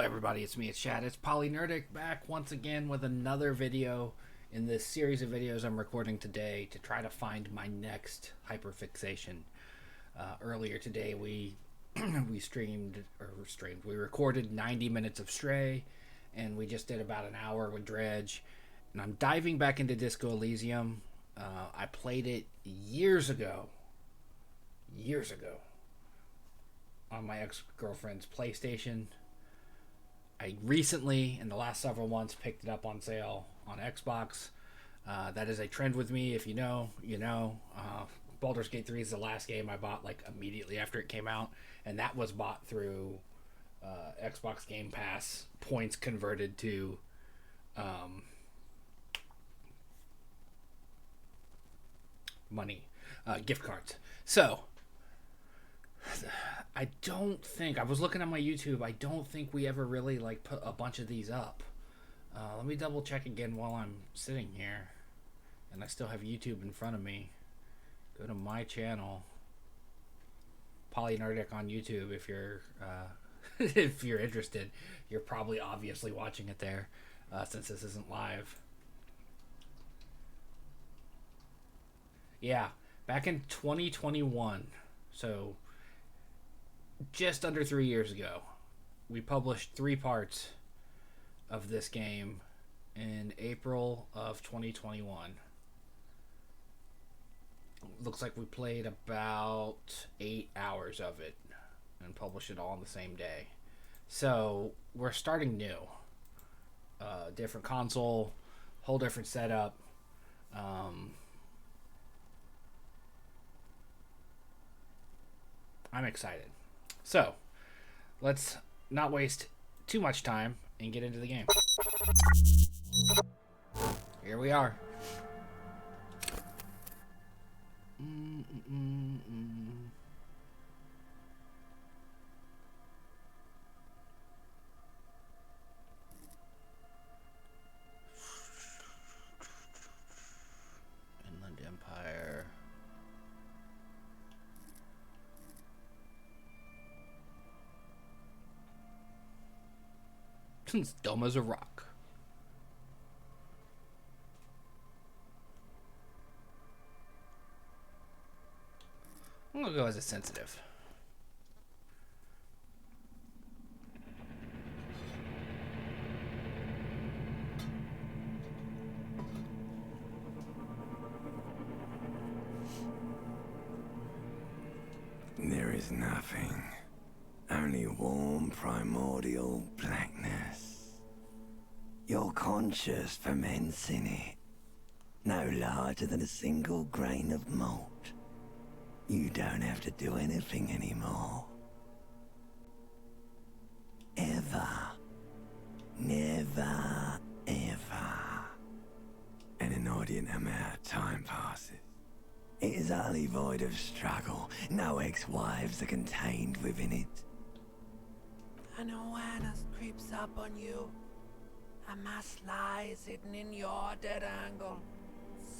Everybody, it's me, it's Chad. It's Polynerdic back once again with another video in this series of videos I'm recording today to try to find my next hyperfixation. Earlier today we we recorded 90 minutes of Stray, and we just did about an hour with Dredge, and I'm diving back into Disco Elysium. I played it years ago on my ex-girlfriend's PlayStation. I recently, in the last several months, picked it up on sale on Xbox. That is a trend with me. If you know, you know. Baldur's Gate 3 is the last game I bought like immediately after it came out, and that was bought through Xbox Game Pass points converted to money, gift cards. So I was looking at my YouTube. I don't think we ever really like put a bunch of these up. Let me double check again while I'm sitting here, and I still have YouTube in front of me. Go to my channel, Polynerdic on YouTube. If you're if you're interested, you're probably obviously watching it there, since this isn't live. Yeah, back in 2021, so just under 3 years ago, we published 3 parts of this game in April of 2021. Looks like we played about 8 hours of it and published it all on the same day. So we're starting new. Different console, whole different setup. I'm excited. So let's not waste too much time and get into the game. Here we are. Inland Empire. It's dumb as a rock. I'm gonna go as a sensitive. There is nothing. Only warm primordial blackness. Your conscious ferments in it. No larger than a single grain of malt. You don't have to do anything anymore. Ever. Never, ever. An inordinate amount of time passes. It is utterly void of struggle. No ex-wives are contained within it. An awareness creeps up on you. A mass lies hidden in your dead angle,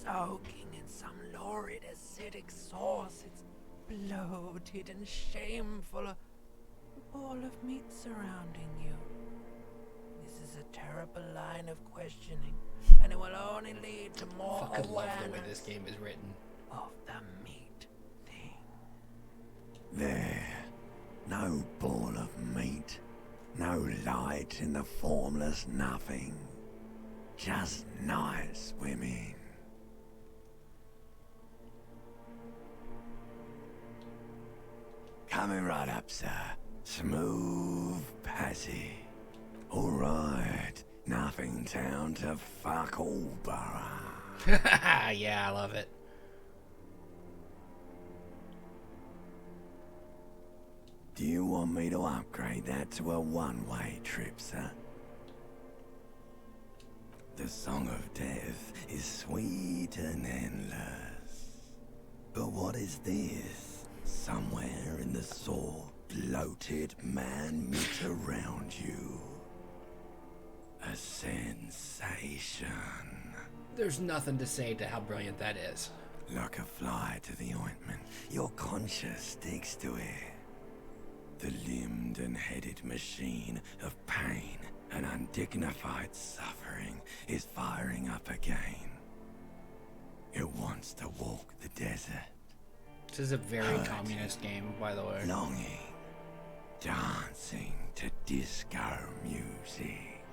soaking in some lurid acidic sauce. It's bloated and shameful. A ball of meat surrounding you. This is a terrible line of questioning, and it will only lead to more I fucking love awareness the way this game is written. of the meat thing. There. No ball of meat. No light in the formless nothing. Just nice women. Coming right up, sir. Smooth passage. Alright. Nothing down to fuck all borough. Yeah, I love it. Do you want me to upgrade that to a one-way trip, sir? The Song of Death is sweet and endless. But what is this? Somewhere in the sore, bloated man-meat around you. A sensation. There's nothing to say to how brilliant that is. Like a fly to the ointment, your conscience sticks to it. The limbed and headed machine of pain undignified suffering is firing up again. It wants to walk the desert. This is a very communist game, by the way. Longing, dancing to disco music.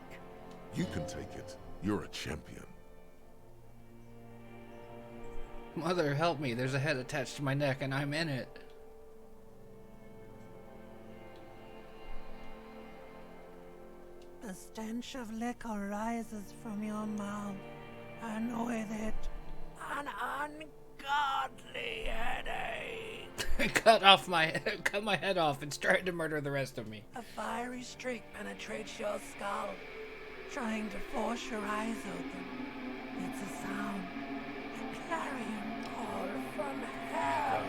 You can take it. You're a champion. Mother, help me. There's a head attached to my neck and I'm in it. The stench of liquor rises from your mouth, and with it, an ungodly headache. Cut my head off. It's trying to murder the rest of me. A fiery streak penetrates your skull, trying to force your eyes open. It's a sound, a clarion call from hell.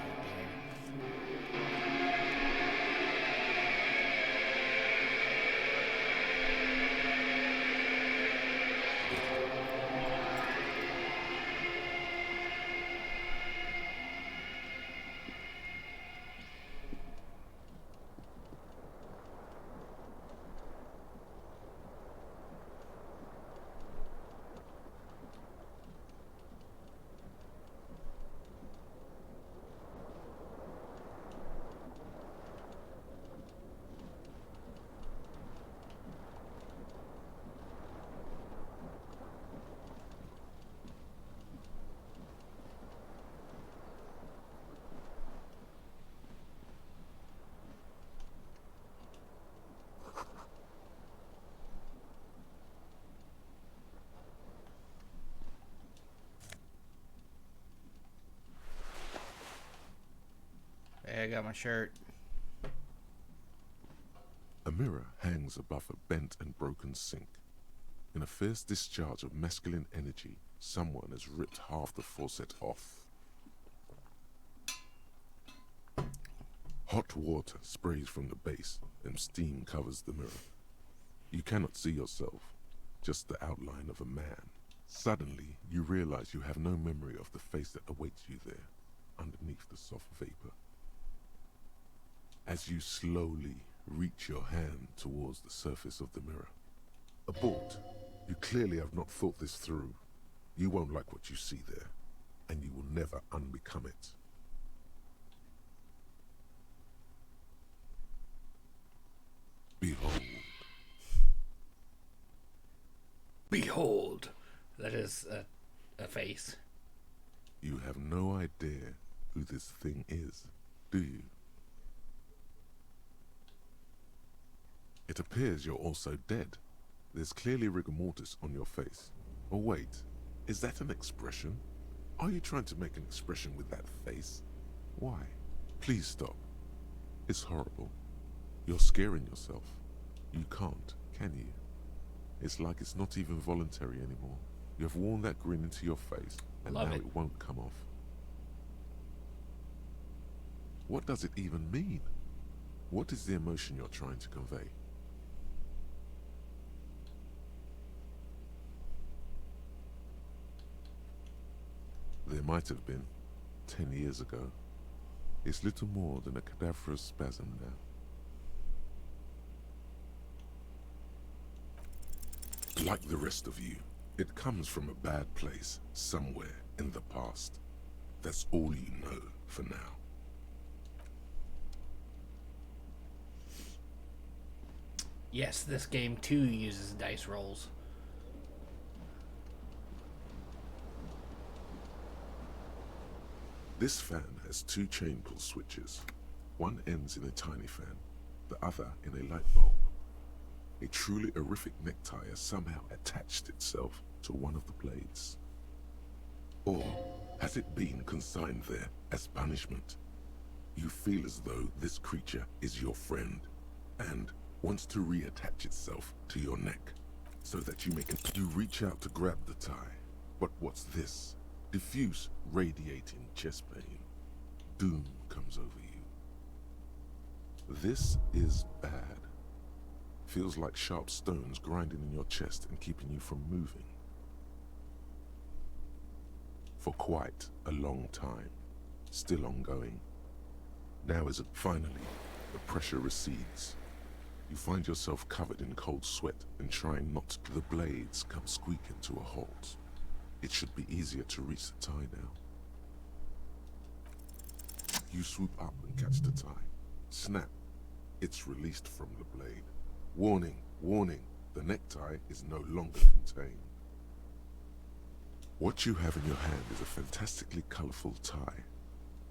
Hey, I got my shirt. A mirror hangs above a bent and broken sink. In a fierce discharge of masculine energy, someone has ripped half the faucet off. Hot water sprays from the base and steam covers the mirror. You cannot see yourself, just the outline of a man. Suddenly, you realize you have no memory of the face that awaits you there, underneath the soft vapor. As you slowly reach your hand towards the surface of the mirror. Abort. You clearly have not thought this through. You won't like what you see there, and you will never unbecome it. Behold. Behold. That is a face. You have no idea who this thing is, do you? It appears you're also dead. There's clearly rigor mortis on your face. Oh wait, is that an expression? Are you trying to make an expression with that face? Why? Please stop. It's horrible. You're scaring yourself. You can't, can you? It's like it's not even voluntary anymore. You have worn that grin into your face, and now it won't come off. What does it even mean? What is the emotion you're trying to convey? There might have been, 10 years ago. It's little more than a cadaverous spasm now. Like the rest of you, it comes from a bad place, somewhere in the past. That's all you know for now. Yes, this game too uses dice rolls. This fan has two chain pull switches. One ends in a tiny fan, the other in a light bulb. A truly horrific necktie has somehow attached itself to one of the blades. Or has it been consigned there as punishment? You feel as though this creature is your friend and wants to reattach itself to your neck so that you may You reach out to grab the tie, but what's this? Diffuse, radiating chest pain. Doom comes over you. This is bad. Feels like sharp stones grinding in your chest and keeping you from moving. For quite a long time. Still ongoing. Now is it finally, the pressure recedes. You find yourself covered in cold sweat and trying not to. The blades come squeaking to a halt. It should be easier to reach the tie now. You swoop up and catch the tie. Snap. It's released from the blade. Warning, warning, the necktie is no longer contained. What you have in your hand is a fantastically colorful tie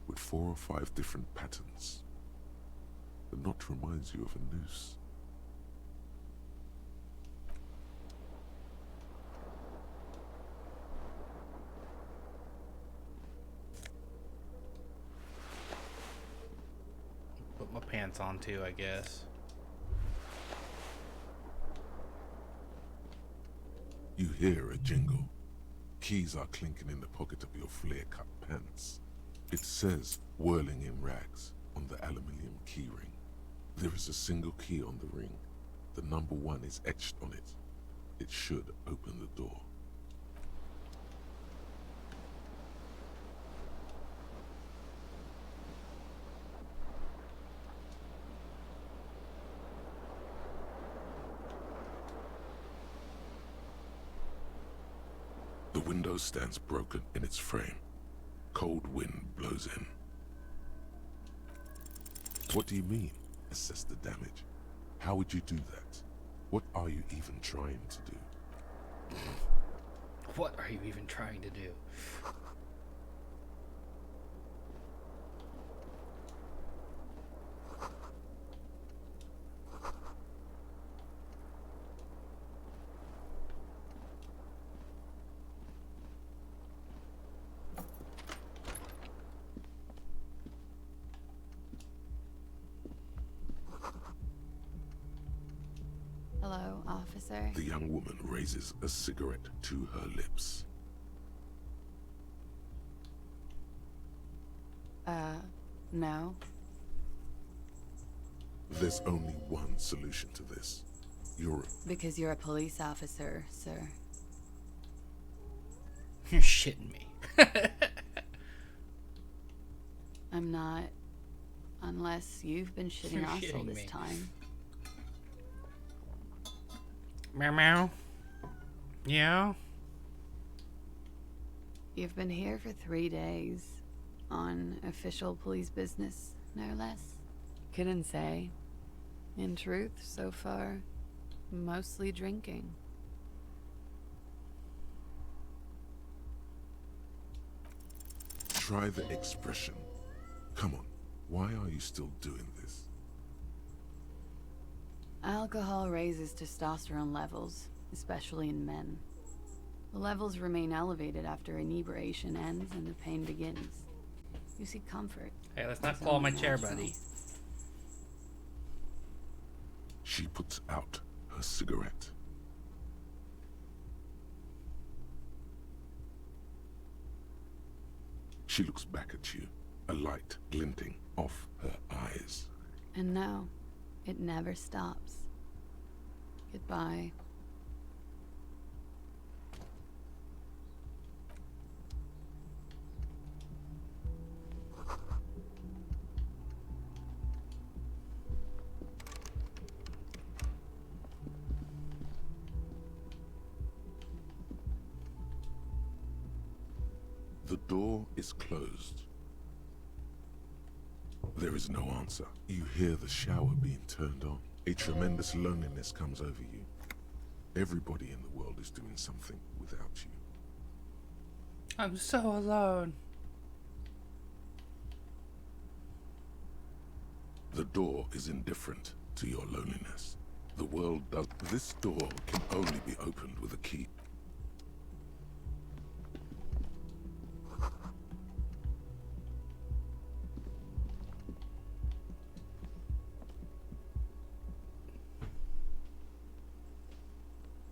with 4 or 5 different patterns. The knot reminds you of a noose. Put my pants on too, I guess. You hear a jingle. Keys are clinking in the pocket of your flare-cut pants. It says, whirling in rags, on the aluminium keyring. There is a single key on the ring. The number 1 is etched on it. It should open the door. The window stands broken in its frame. Cold wind blows in. What do you mean? Assess the damage. How would you do that? What are you even trying to do? What are you even trying to do? Hello, officer. The young woman raises a cigarette to her lips. No. There's only one solution to this. Because you're a police officer, sir. You're shitting me. I'm not. Unless you've been shitting You're us all shitting this me. time. Meow meow. Yeah. You've been here for 3 days. On official police business, no less. Couldn't say. In truth, so far, mostly drinking. Try the expression. Come on, why are you still doing this? Alcohol raises testosterone levels, especially in men. The levels remain elevated after inebriation ends and the pain begins. You seek comfort. Hey, let's not claw my chair, buddy. She puts out her cigarette. She looks back at you, a light glinting off her eyes. And no, it never stops. Goodbye. The door is closed. There is no answer. You hear the shower being turned on. A tremendous loneliness comes over you. Everybody in the world is doing something without you. I'm so alone. The door is indifferent to your loneliness. The world does. This door can only be opened with a key.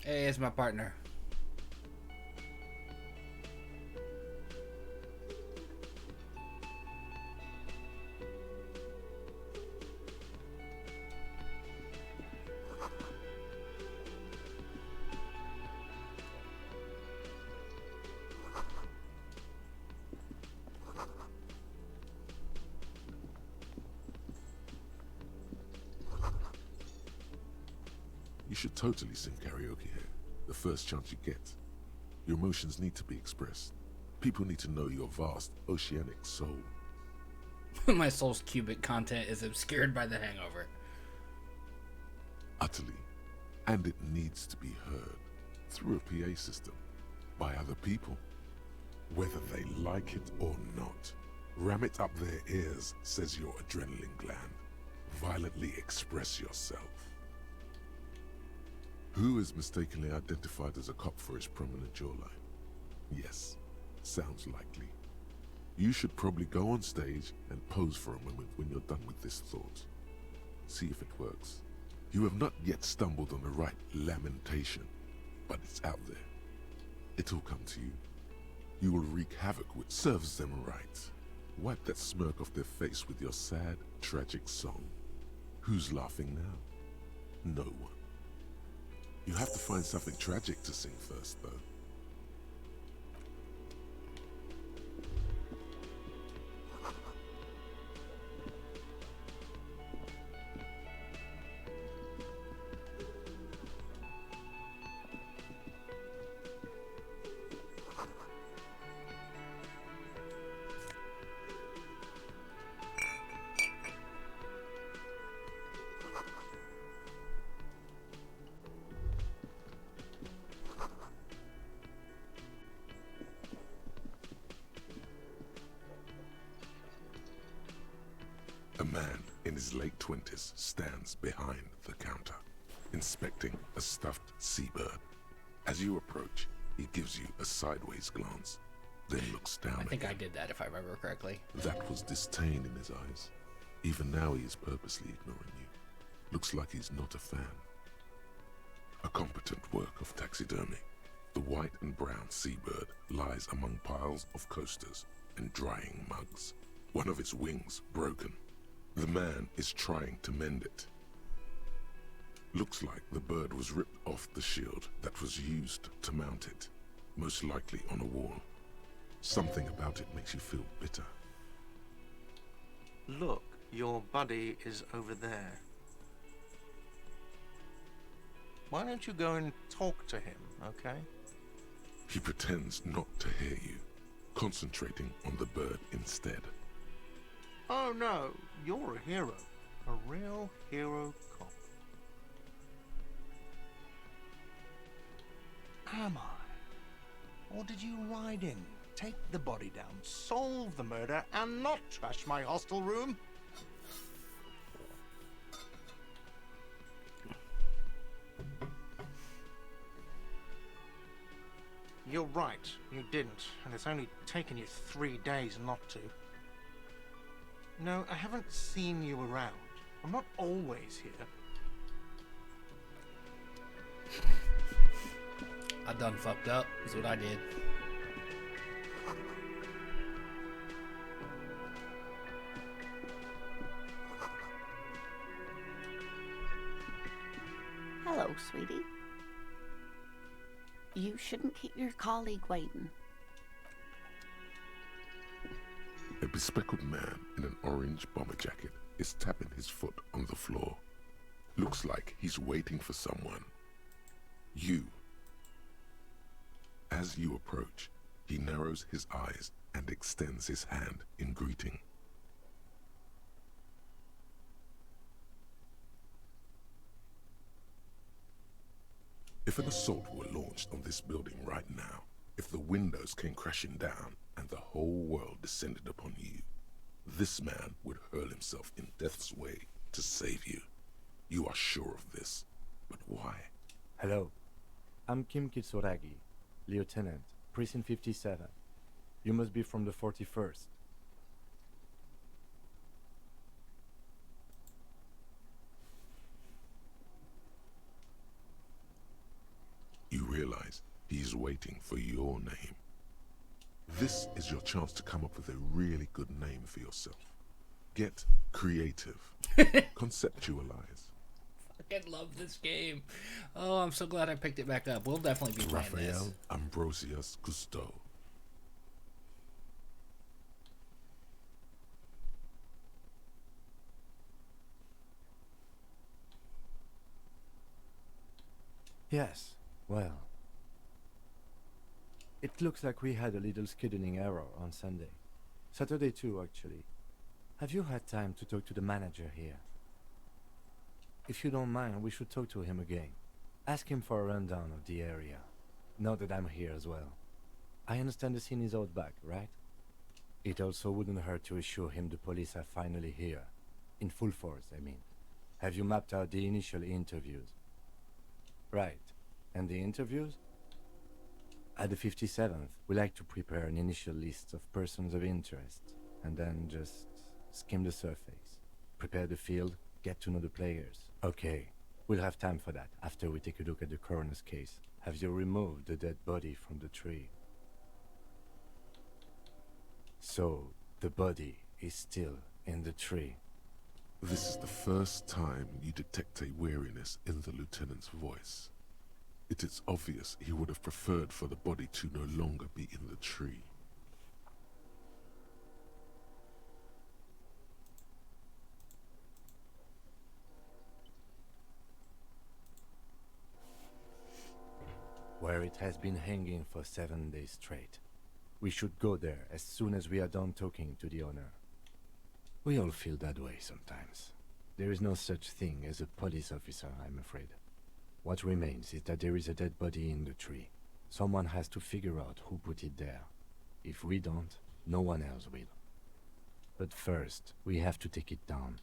Hey, it's my partner. You should totally sing karaoke here, the first chance you get. Your emotions need to be expressed. People need to know your vast, oceanic soul. My soul's cubic content is obscured by the hangover. Utterly. And it needs to be heard through a PA system by other people. Whether they like it or not, ram it up their ears, says your adrenaline gland. Violently express yourself. Who is mistakenly identified as a cop for his prominent jawline? Yes, sounds likely. You should probably go on stage and pose for a moment when you're done with this thought. See if it works. You have not yet stumbled on the right lamentation, but it's out there. It'll come to you. You will wreak havoc which serves them right. Wipe that smirk off their face with your sad, tragic song. Who's laughing now? No one. You have to find something tragic to sing first, though. A man in his late 20s stands behind the counter, inspecting a stuffed seabird. As you approach, he gives you a sideways glance, then looks down. I think again. I did that if I remember correctly. That was disdain in his eyes. Even now he is purposely ignoring you. Looks like he's not a fan. A competent work of taxidermy. The white and brown seabird lies among piles of coasters and drying mugs. One of its wings broken. The man is trying to mend it. Looks like the bird was ripped off the shield that was used to mount it, most likely on a wall. Something about it makes you feel bitter. Look, your buddy is over there. Why don't you go and talk to him, okay? He pretends not to hear you, concentrating on the bird instead. Oh no, you're a hero. A real hero cop. Am I? Or did you ride in, take the body down, solve the murder, and not trash my hostel room? You're right, you didn't, and it's only taken you 3 days not to. No, I haven't seen you around. I'm not always here. I done fucked up, is what I did. Hello, sweetie. You shouldn't keep your colleague waiting. A bespectacled man in an orange bomber jacket is tapping his foot on the floor. Looks like he's waiting for someone. You. As you approach, he narrows his eyes and extends his hand in greeting. If an assault were launched on this building right now, if the windows came crashing down and the whole world descended upon you, this man would hurl himself in death's way to save you. You are sure of this, but why? Hello, I'm Kim Kitsuragi, Lieutenant, Precinct 57. You must be from the 41st. You realize he is waiting for your name. This is your chance to come up with a really good name for yourself. Get creative. Conceptualize. Fucking love this game. Oh, I'm so glad I picked it back up. We'll definitely be playing this. Raphael Ambrosius Cousteau. Yes, well. It looks like we had a little scheduling error on Sunday. Saturday too, actually. Have you had time to talk to the manager here? If you don't mind, we should talk to him again. Ask him for a rundown of the area. Now that I'm here as well. I understand the scene is out back, right? It also wouldn't hurt to assure him the police are finally here. In full force, I mean. Have you mapped out the initial interviews? Right. And the interviews? At the 57th, we like to prepare an initial list of persons of interest, and then just skim the surface. Prepare the field, get to know the players. Okay, we'll have time for that after we take a look at the coroner's case. Have you removed the dead body from the tree? So, the body is still in the tree. This is the first time you detect a weariness in the lieutenant's voice. It is obvious he would have preferred for the body to no longer be in the tree. Where it has been hanging for 7 days straight. We should go there as soon as we are done talking to the owner. We all feel that way sometimes. There is no such thing as a police officer, I'm afraid. What remains is that there is a dead body in the tree. Someone has to figure out who put it there. If we don't, no one else will. But first, we have to take it down.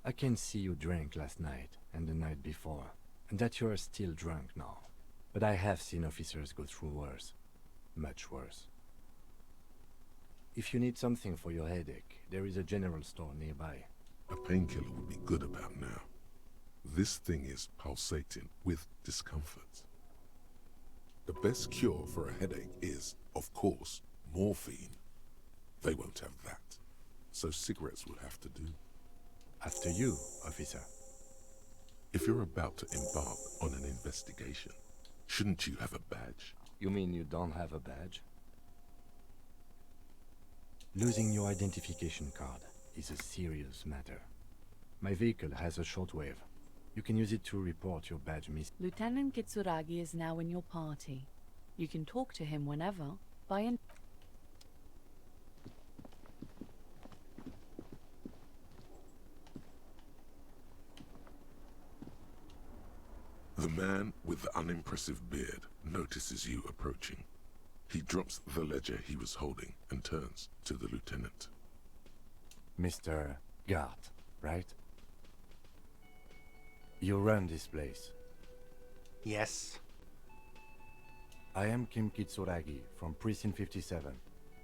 I can see you drank last night and the night before, and that you are still drunk now. But I have seen officers go through worse. Much worse. If you need something for your headache, there is a general store nearby. A painkiller would be good about now. This thing is pulsating with discomfort. The best cure for a headache is, of course, morphine. They won't have that, so cigarettes will have to do. After you, officer. If you're about to embark on an investigation, shouldn't you have a badge? You mean you don't have a badge? Losing your identification card is a serious matter. My vehicle has a shortwave. You can use it to report your badge missing. Lieutenant Kitsuragi is now in your party. You can talk to him whenever, by an... The man with the unimpressive beard notices you approaching. He drops the ledger he was holding and turns to the lieutenant. Mr. Gart, right? You run this place. Yes. I am Kim Kitsuragi from Precinct 57.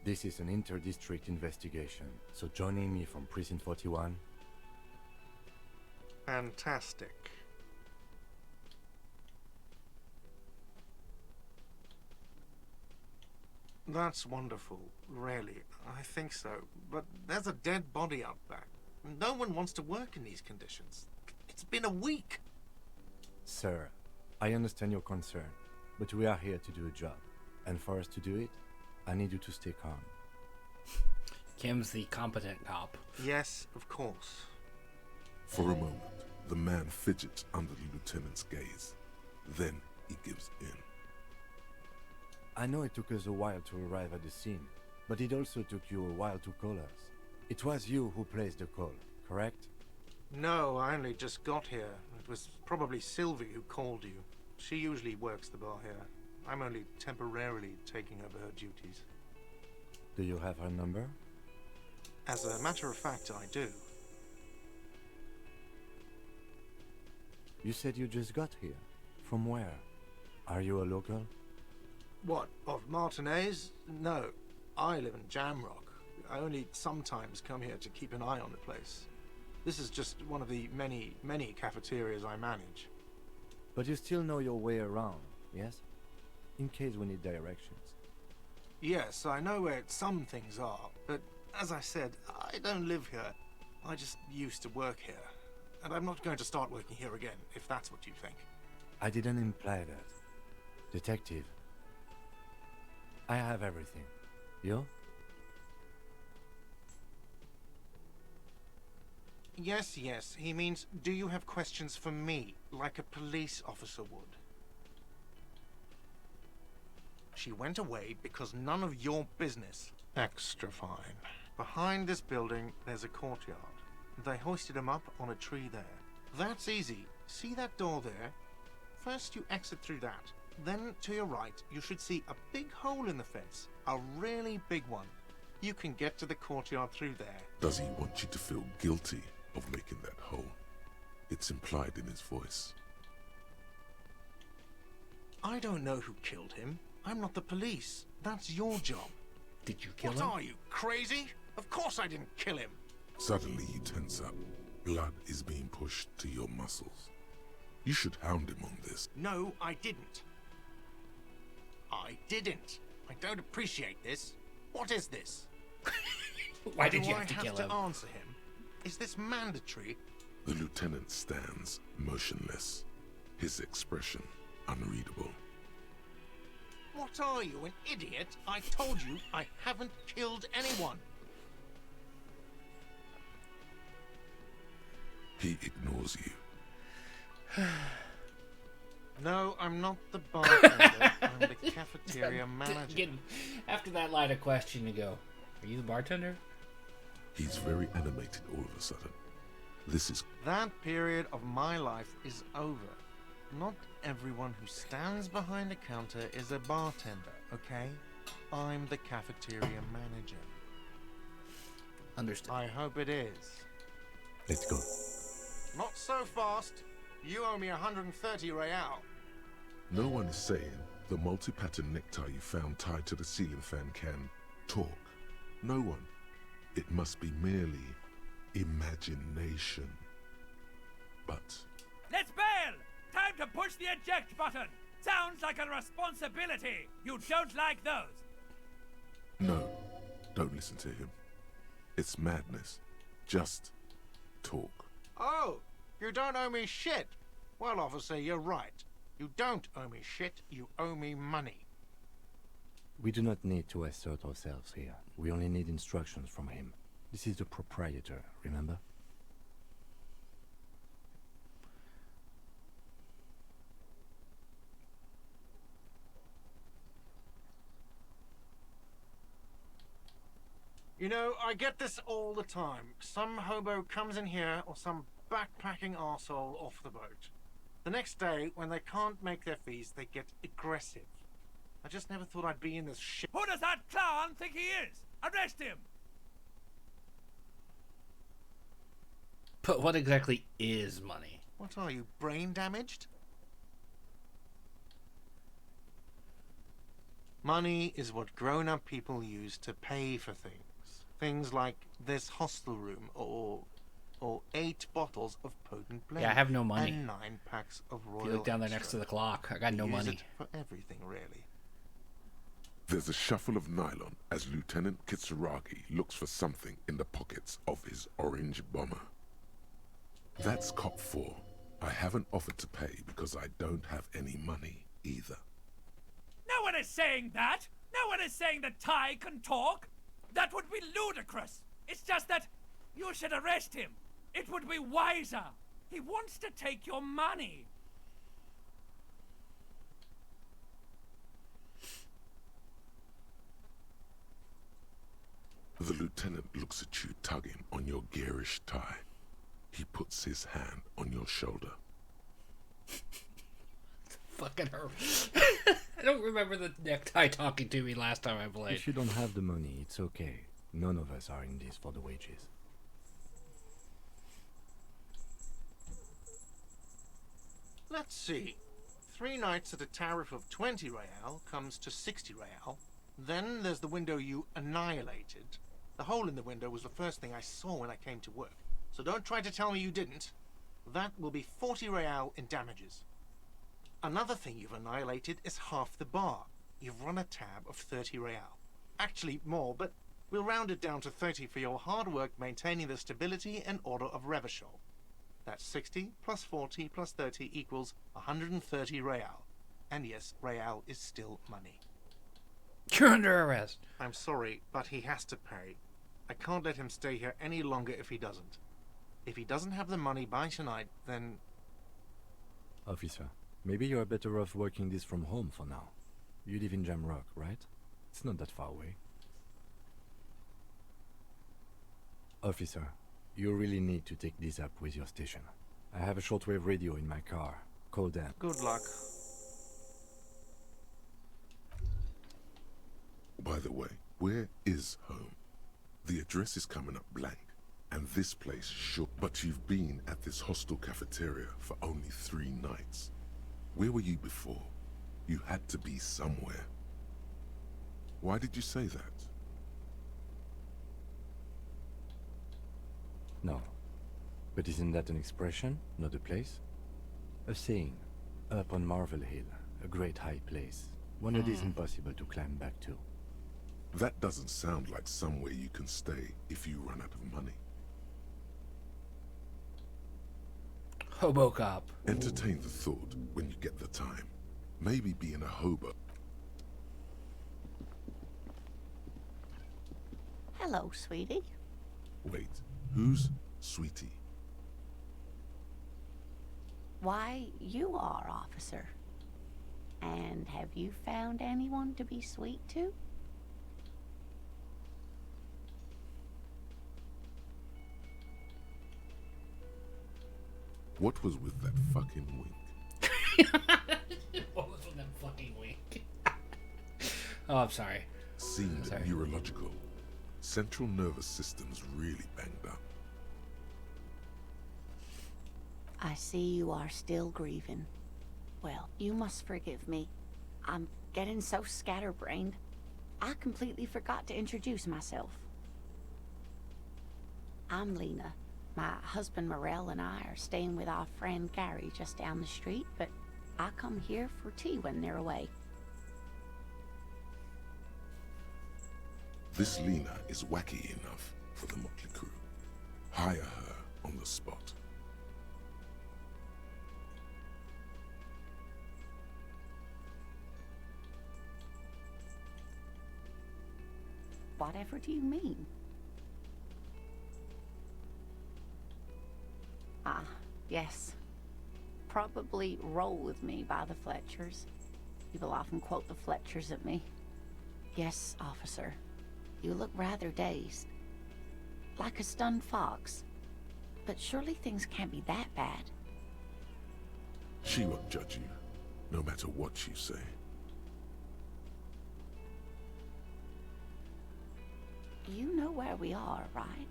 This is an inter-district investigation, so joining me from Precinct 41... Fantastic. That's wonderful, really. I think so. But there's a dead body out back. No one wants to work in these conditions. It's been a week. Sir, I understand your concern, but we are here to do a job. And for us to do it, I need you to stay calm. Kim's the competent cop. Yes, of course. For a moment, the man fidgets under the lieutenant's gaze. Then he gives in. I know it took us a while to arrive at the scene, but it also took you a while to call us. It was you who placed the call, correct? No, I only just got here. It was probably Sylvie who called you. She usually works the bar here. I'm only temporarily taking over her duties. Do you have her number? As a matter of fact, I do. You said you just got here. From where? Are you a local? What, of Martinez? No, I live in Jamrock. I only sometimes come here to keep an eye on the place. This is just one of the many, many cafeterias I manage. But you still know your way around, yes? In case we need directions. Yes, I know where some things are, but as I said, I don't live here. I just used to work here. And I'm not going to start working here again, if that's what you think. I didn't imply that. Detective. I have everything. You? Yes, yes. He means, do you have questions for me, like a police officer would? She went away because none of your business. Extra fine. Behind this building, there's a courtyard. They hoisted him up on a tree there. That's easy. See that door there? First you exit through that. Then, to your right, you should see a big hole in the fence. A really big one. You can get to the courtyard through there. Does he want you to feel guilty of making that hole? It's implied in his voice. I don't know who killed him. I'm not the police. That's your job. Did you kill What him? are you, crazy? Of course I didn't kill him. Suddenly you tense up. Blood is being pushed to your muscles. You should hound him on this. No, I didn't. I didn't. I don't appreciate this. What is this? Why did you have to Do I kill have him? to answer him? Is this mandatory? The lieutenant stands motionless, his expression unreadable. What are you, an idiot? I told you I haven't killed anyone. He ignores you. No, I'm not the bartender. I'm the cafeteria manager. After that line of question, you go, are you the bartender? He's very animated all of a sudden. This is That period of my life is over. Not everyone who stands behind a counter is a bartender, okay? I'm the cafeteria manager. Understood. I hope it is. Let's go. Not so fast. You owe me 130 real. no one is saying the multi-pattern necktie you found tied to the ceiling fan can talk. No one. It must be merely imagination. But Let's bail! Time to push the eject button! Sounds like a responsibility! You don't like those! no, don't listen to him. It's madness. Just talk. Oh, you don't owe me shit. Well, officer, you're right. You don't owe me shit. You owe me money. We do not need to assert ourselves here. We only need instructions from him. This is the proprietor, remember? You know, I get this all the time. Some hobo comes in here, or some backpacking arsehole off the boat. The next day, when they can't make their fees, they get aggressive. I just never thought I'd be in this shit. Who does that clown think he is? Arrest him! But what exactly is money? What are you, brain damaged? Money is what grown-up people use to pay for things. Things like this hostel room, or 8 bottles of potent blend. Yeah, I have no money. And 9 packs of Royal If you look down there Extra. next to the clock, I got no Use money. it for everything, really. There's a shuffle of nylon as Lieutenant Kitsuragi looks for something in the pockets of his orange bomber. That's cop 4. I haven't offered to pay because I don't have any money either. No one is saying that! No one is saying that Ty can talk! That would be ludicrous! It's just that you should arrest him! It would be wiser! He wants to take your money! The lieutenant looks at you tugging on your garish tie. He puts his hand on your shoulder. Fucking her. I don't remember the necktie talking to me last time I played. If you don't have the money, it's okay. None of us are in this for the wages. Let's see. 3 nights at a tariff of 20 real comes to 60 real. Then there's the window you annihilated. The hole in the window was the first thing I saw when I came to work. So don't try to tell me you didn't. That will be 40 real in damages. Another thing you've annihilated is half the bar. You've run a tab of 30 real. Actually more, but we'll round it down to 30 for your hard work maintaining the stability and order of Revachol. That's 60 plus 40 plus 30 equals 130 real. And yes, real is still money. You're under arrest. I'm sorry, but he has to pay. I can't let him stay here any longer if he doesn't. If he doesn't have the money by tonight, then... Officer, maybe you're better off working this from home for now. You live in Jamrock, right? It's not that far away. Officer, you really need to take this up with your station. I have a shortwave radio in my car. Call them. Good luck. By the way, where is home? The address is coming up blank, and this place sure. But you've been at this hostel cafeteria for only 3 nights. Where were you before? You had to be somewhere. Why did you say that? No. But isn't that an expression, not a place? A saying. Up on Marvel Hill, a great high place. One it is impossible to climb back to. That doesn't sound like somewhere you can stay if you run out of money. Hobo cop. Entertain the thought when you get the time. Maybe being a hobo. Hello, sweetie. Wait, who's Sweetie? Why, you are, officer. And have you found anyone to be sweet to? What was with that fucking wink? What was with that fucking wink? Oh, I'm sorry. Seemed neurological. Central nervous system's really banged up. I see you are still grieving. Well, you must forgive me. I'm getting so scatterbrained. I completely forgot to introduce myself. I'm Lena. My husband Morel and I are staying with our friend Gary just down the street, but I come here for tea when they're away. This Lena is wacky enough for the motley crew. Hire her on the spot. Whatever do you mean? Ah, yes. Probably Roll With Me by the Fletchers. People often quote the Fletchers at me. Yes, officer. You look rather dazed. Like a stunned fox. But surely things can't be that bad. She won't judge you, no matter what you say. You know where we are, right?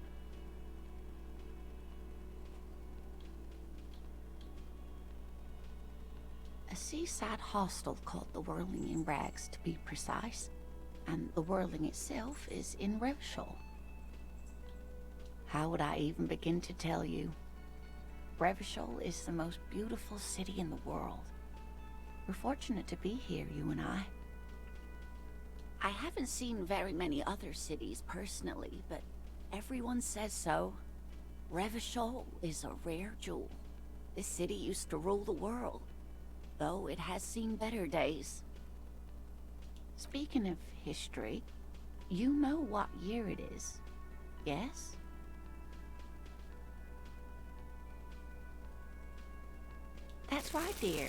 A seaside hostel called the Whirling in Rags, to be precise. And the Whirling itself is in Revachol. How would I even begin to tell you? Revachol is the most beautiful city in the world. We're fortunate to be here, you and I. I haven't seen very many other cities personally, but everyone says so. Revachol is a rare jewel. This city used to rule the world, though it has seen better days. Speaking of history, you know what year it is, yes? That's right, dear.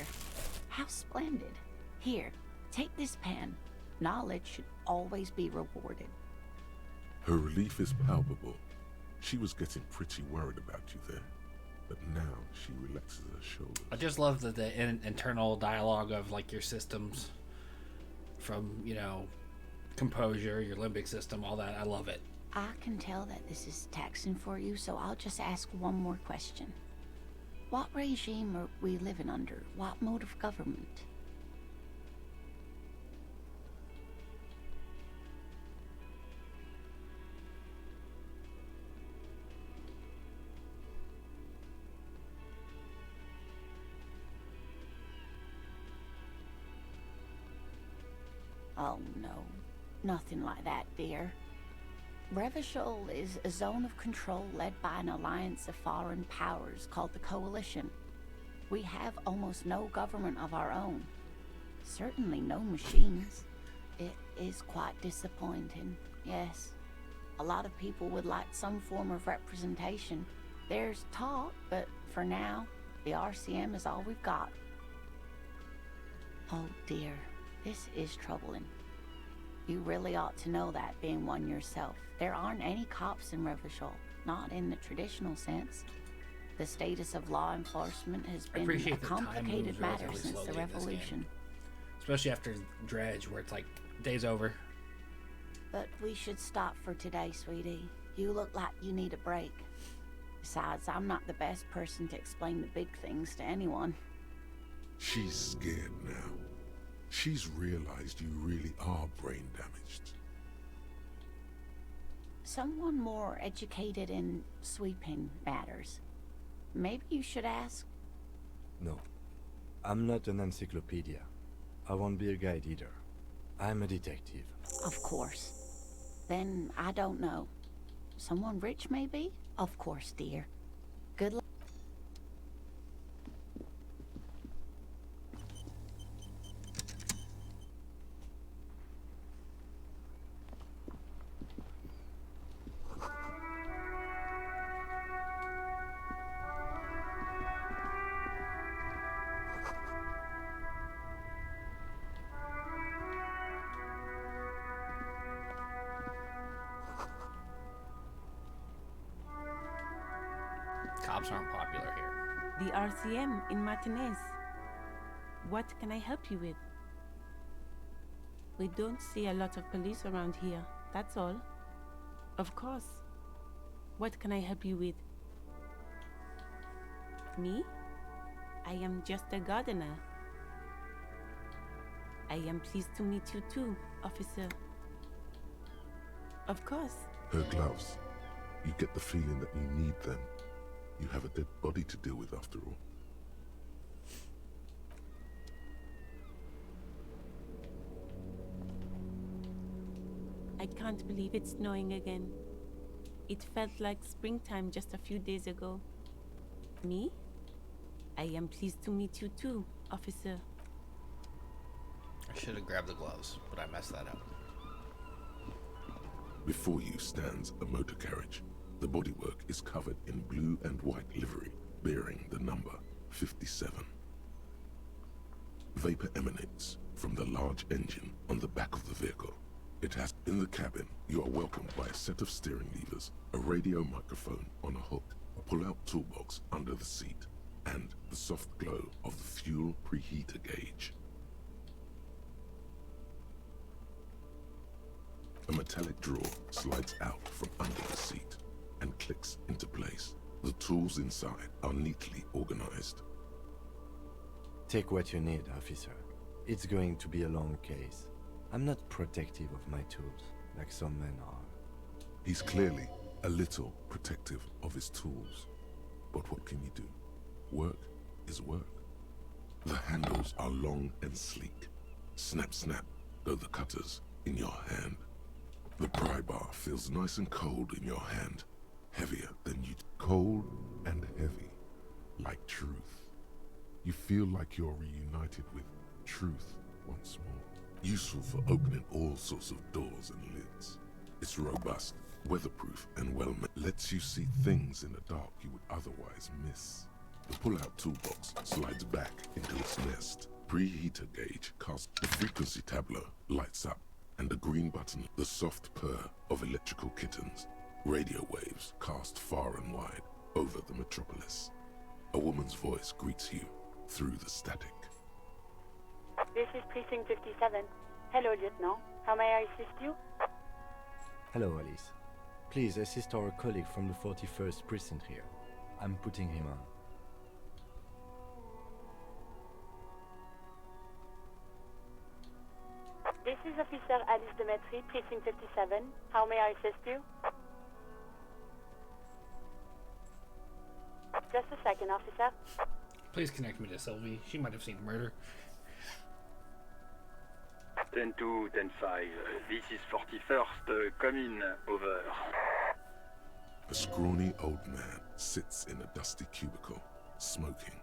How splendid. Here, take this pen. Knowledge should always be rewarded. Her relief is palpable. She was getting pretty worried about you there, but now she relaxes her shoulders. I just love the internal dialogue of like your systems, from composure, your limbic system, all that. I love it. I can tell that this is taxing for you, so I'll just ask one more question. What regime are we living under? What mode of government? Oh no, nothing like that, dear. Revachol is a zone of control led by an alliance of foreign powers called the Coalition. We have almost no government of our own. Certainly no machines. It is quite disappointing, yes. A lot of people would like some form of representation, There's talk, but for now, the RCM is all we've got. Oh dear, this is troubling. You really ought to know that, being one yourself. There aren't any cops in Revachol, not in the traditional sense. The status of law enforcement has been a complicated matter since the revolution. Especially after Dredge, where it's like, day's over. But we should stop for today, sweetie. You look like you need a break. Besides, I'm not the best person to explain the big things to anyone. She's scared now. She's realized you really are brain damaged. Someone more educated in sweeping matters. Maybe you should ask. No. I'm not an encyclopedia. I won't be a guide either. I'm a detective. Of course. Then I don't know. Someone rich, maybe? Of course, dear. Good luck. Cops aren't popular here. The RCM in Martinez. What can I help you with? We don't see a lot of police around here, that's all. Of course. What can I help you with? Me? I am just a gardener. I am pleased to meet you too, officer. Of course. Her gloves. You get the feeling that you need them. You have a dead body to deal with after all. I can't believe it's snowing again. It felt like springtime just a few days ago. Me? I am pleased to meet you too, officer. I should have grabbed the gloves, but I messed that up. Before you stands a motor carriage. The bodywork is covered in blue and white livery, bearing the number 57. Vapor emanates from the large engine on the back of the vehicle. It has in the cabin, you are welcomed by a set of steering levers, a radio microphone on a hook, a pull-out toolbox under the seat, and the soft glow of the fuel preheater gauge. A metallic drawer slides out from under the seat and clicks into place. The tools inside are neatly organized. Take what you need, officer. It's going to be a long case. I'm not protective of my tools, like some men are. He's clearly a little protective of his tools. But what can you do? Work is work. The handles are long and sleek. Snap, snap, go the cutters in your hand. The pry bar feels nice and cold in your hand. Heavier than you. Cold and heavy, like truth. You feel like you're reunited with truth once more. Useful for opening all sorts of doors and lids. It's robust, weatherproof, and well-made. Lets you see things in the dark you would otherwise miss. The pull-out toolbox slides back into its nest. Preheater gauge casts the frequency tableau, lights up, and the green button, the soft purr of electrical kittens. Radio waves cast far and wide over the metropolis. A woman's voice greets you through the static. This is Precinct 57. Hello, Lieutenant. How may I assist you? Hello, Alice. Please assist our colleague from the 41st precinct here. I'm putting him on. This is Officer Alice Demetri, Precinct 57. How may I assist you? Just a second, officer. Please connect me to Sylvie. She might have seen a murder. 10-2, 10-5. This is 41st. Come in. Over. A scrawny old man sits in a dusty cubicle, smoking,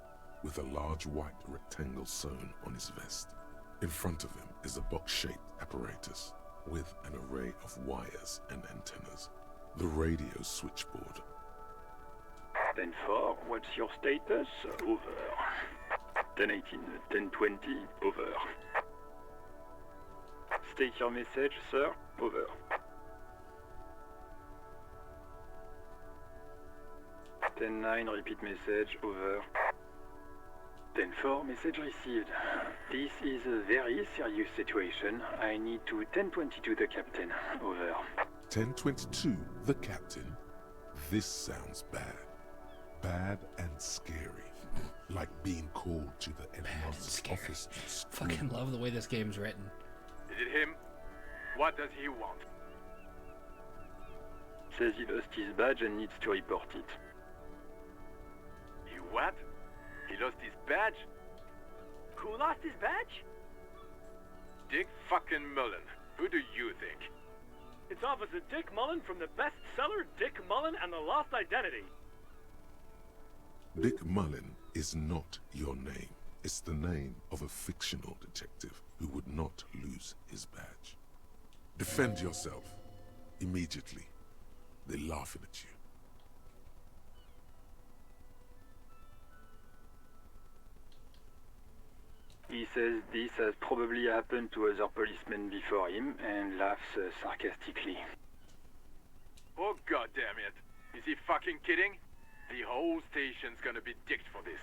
with a large white rectangle sewn on his vest. In front of him is a box-shaped apparatus with an array of wires and antennas. The radio switchboard. 10-4, what's your status? Over. 10-18, 10-20, over. State your message, sir. Over. 10-9, repeat message. Over. 10-4, message received. This is a very serious situation. I need to 10-22 the captain. Over. 1022, the captain. This sounds bad. Bad and scary. Like being called to the headmaster's office. Fucking love the way this game's written. Is it him? What does he want? Says he lost his badge and needs to report it. He what? He lost his badge? Who lost his badge? Dick fucking Mullen. Who do you think? It's Officer Dick Mullen from the bestseller Dick Mullen and the Lost Identity. Dick Mullen is not your name. It's the name of a fictional detective who would not lose his badge. Defend yourself. Immediately. They're laughing at you. He says this has probably happened to other policemen before him and laughs sarcastically. Oh goddamn it! Is he fucking kidding? The whole station's gonna be dicked for this.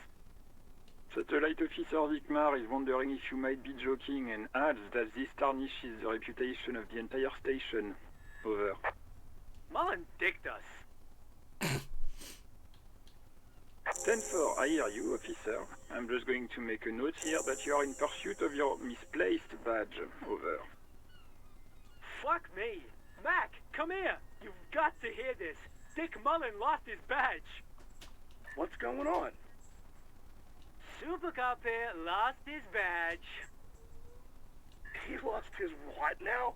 Satellite Officer Vikmar is wondering if you might be joking and adds that this tarnishes the reputation of the entire station. Over. Mullen dicked us. 10-4, I hear you, officer. I'm just going to make a note here that you are in pursuit of your misplaced badge. Over. Fuck me. Mac, come here. You've got to hear this. Dick Mullen lost his badge. What's going on? Super Cop here lost his badge. He lost his what now?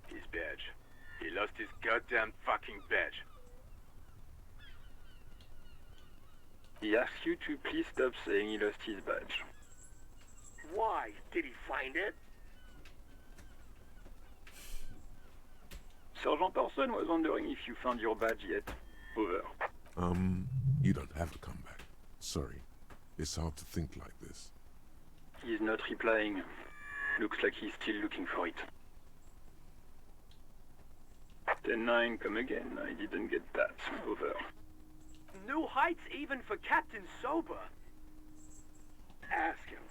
His badge. He lost his goddamn fucking badge. He asks you to please stop saying he lost his badge. Why? Did he find it? Sergeant Orson was wondering if you found your badge yet. Over. You don't have to come back. Sorry. It's hard to think like this. He's not replying. Looks like he's still looking for it. 10-9, come again. I didn't get that. Over. New heights even for Captain Sober. Ask him.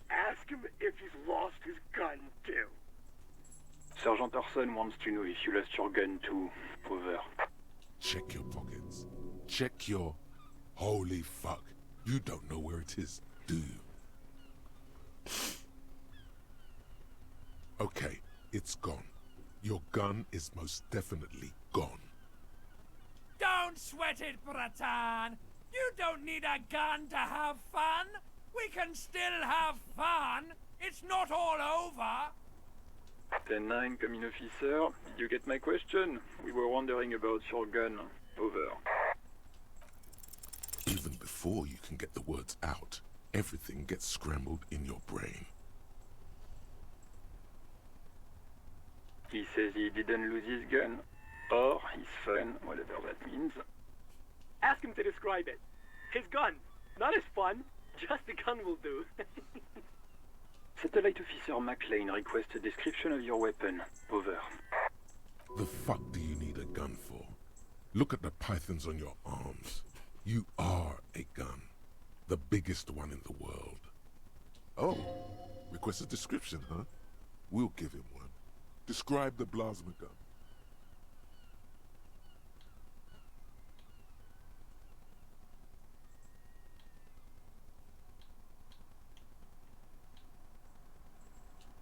Ask him if he's lost his gun, too. Sergeant Orson wants to know if you lost your gun too. Over. Check your pockets. Check your... Holy fuck. You don't know where it is, do you? Okay, it's gone. Your gun is most definitely gone. Don't sweat it, Bratan. You don't need a gun to have fun. We can still have fun. It's not all over. 10-9, come in, officer. Did you get my question? We were wondering about your gun. Over. Even before you can get the words out, everything gets scrambled in your brain. He says he didn't lose his gun. Or his fun, whatever that means. Ask him to describe it. His gun. Not his fun. Just the gun will do. Satellite Officer McLean requests a description of your weapon. Over. The fuck do you need a gun for? Look at the pythons on your arms. You are a gun. The biggest one in the world. Oh, request a description, huh? We'll give him one. Describe the plasma gun.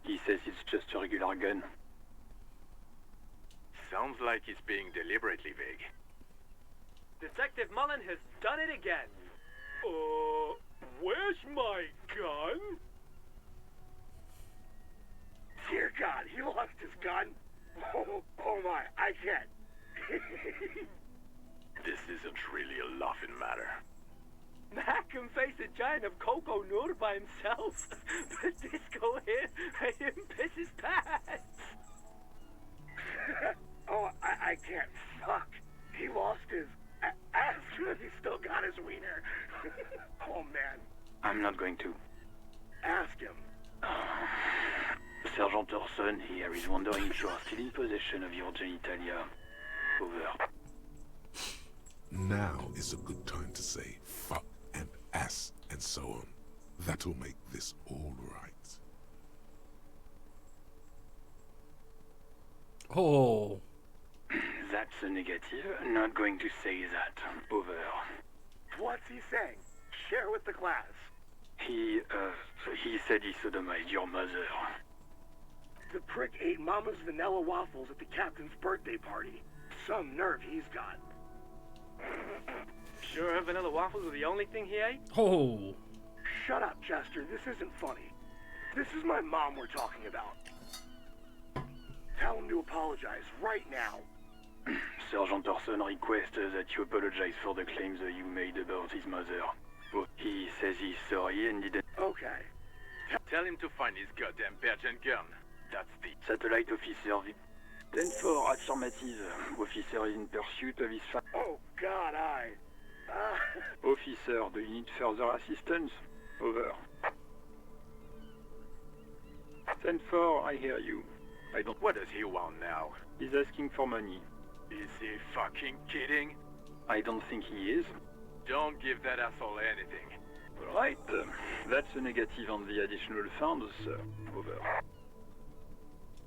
He says it's just a regular gun. Sounds like he's being deliberately vague. Detective Mullen has done it again. Where's my gun? Dear God, he lost his gun? Oh my, I can't. This isn't really a laughing matter. Mac can face a giant of Coco Noor by himself, but Disco here made him piss his pants. Oh, I can't. Fuck. He lost his ass. He still got his wiener. Oh, man. I'm not going to. Ask him. Sergeant Orson here is wondering if you are still in possession of your genitalia. Over. Now is a good time to say fuck and ass and so on. That'll make this all right. Oh. That's a negative. Not going to say that. Over. What's he saying? Share with the class. He said he sodomized your mother. The prick ate Mama's vanilla waffles at the captain's birthday party. Some nerve he's got. Sure her vanilla waffles are the only thing he ate? Oh. Shut up, Chester. This isn't funny. This is my mom we're talking about. Tell him to apologize right now. Sergeant Orson requests that you apologize for the claims that you made about his mother. He says he's sorry and didn't... Okay. Tell him to find his goddamn badge and gun. That's the... Satellite officer... 10-4, affirmative. Officer is in pursuit of his... Oh, God, Officer, do you need further assistance? Over. 10-4, I hear you. I don't... What does he want now? He's asking for money. Is he fucking kidding? I don't think he is. Don't give that asshole anything. Right. That's a negative on the additional funds, sir. Over.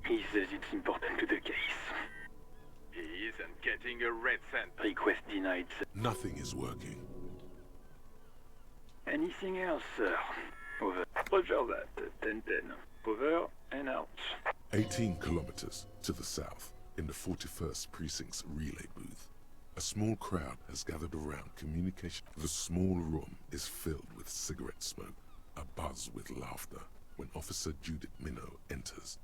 He says it's important to the case. He isn't getting a red cent. Request denied, sir. Nothing is working. Anything else, sir? Over. Roger that. 10-10. Over and out. 18 kilometers to the south, in the 41st Precinct's relay booth, a small crowd has gathered around communication. The small room is filled with cigarette smoke, a buzz with laughter, when Officer Judith Minnow enters.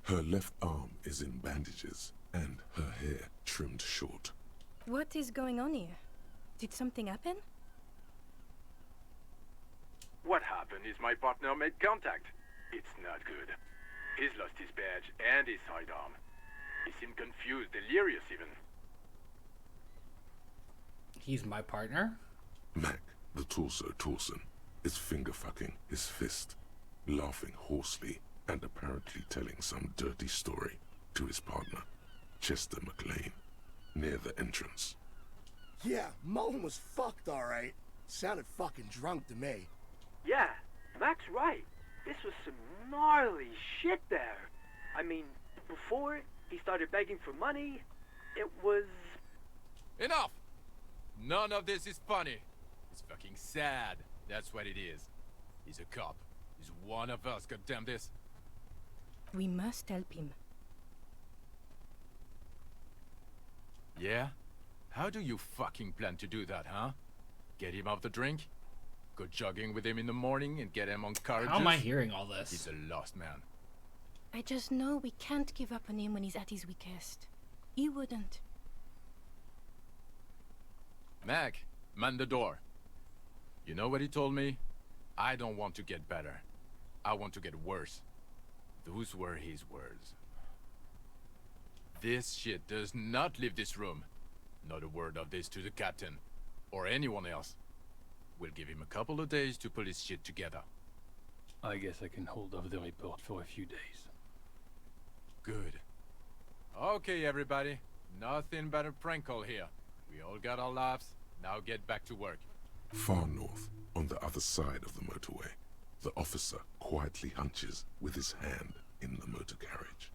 Her left arm is in bandages, and her hair trimmed short. What is going on here? Did something happen? What happened is my partner made contact. It's not good. He's lost his badge and his sidearm. He seemed confused, delirious even. He's my partner? Mac, the torso Torson, is finger-fucking his fist, laughing hoarsely and apparently telling some dirty story to his partner, Chester McLean, near the entrance. Yeah, Mullen was fucked, alright. Sounded fucking drunk to me. Yeah, Mac's right. This was some gnarly shit there. I mean, before he started begging for money, it was... Enough! None of this is funny. It's fucking sad. That's what it is. He's a cop. He's one of us, goddamn this. We must help him. Yeah? How do you fucking plan to do that, huh? Get him off the drink? Go jogging with him in the morning and get him on carriages? How am I hearing all this? He's a lost man. I just know we can't give up on him when he's at his weakest. He wouldn't. Mac, man the door. You know what he told me? I don't want to get better. I want to get worse. Those were his words. This shit does not leave this room. Not a word of this to the captain. Or anyone else. We'll give him a couple of days to pull his shit together. I guess I can hold off the report for a few days. Good. Okay, everybody. Nothing but a prank call here. We all got our laughs. Now get back to work. Far north, on the other side of the motorway, the officer quietly hunches with his hand in the motor carriage.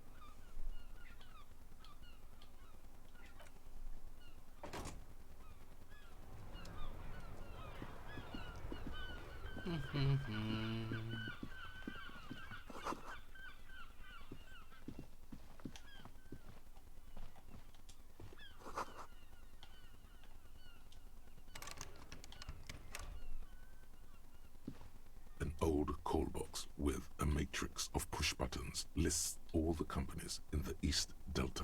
An old call box with a matrix of push buttons lists all the companies in the East Delta.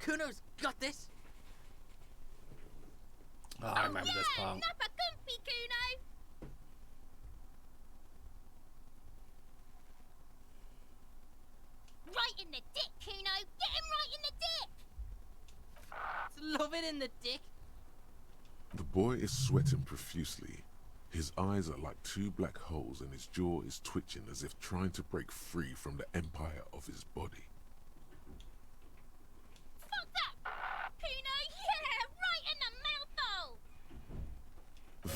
Kuno's got this. Oh, I remember this part. Napa Gumpy, Kuno! Right in the dick, Kuno! Get him right in the dick! Love it in the dick. The boy is sweating profusely. His eyes are like two black holes and his jaw is twitching as if trying to break free from the empire of his body. Fuck that! Kuno, yeah! Right in the mouthhole!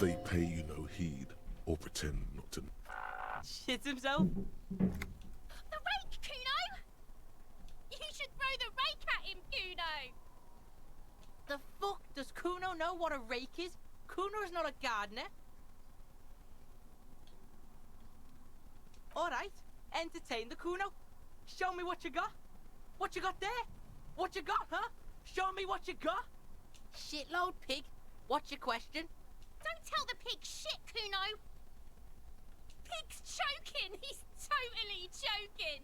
They pay you no heed or pretend not to. Shits himself. The rake, Kuno! You should throw the rake at him, Kuno! The fuck? Does Kuno know what a rake is? Kuno's not a gardener. Alright, entertain the Kuno. Show me what you got. What you got there? What you got, huh? Show me what you got. Shitload pig. What's your question? Don't tell the pig shit, Kuno! Pig's choking! He's totally choking!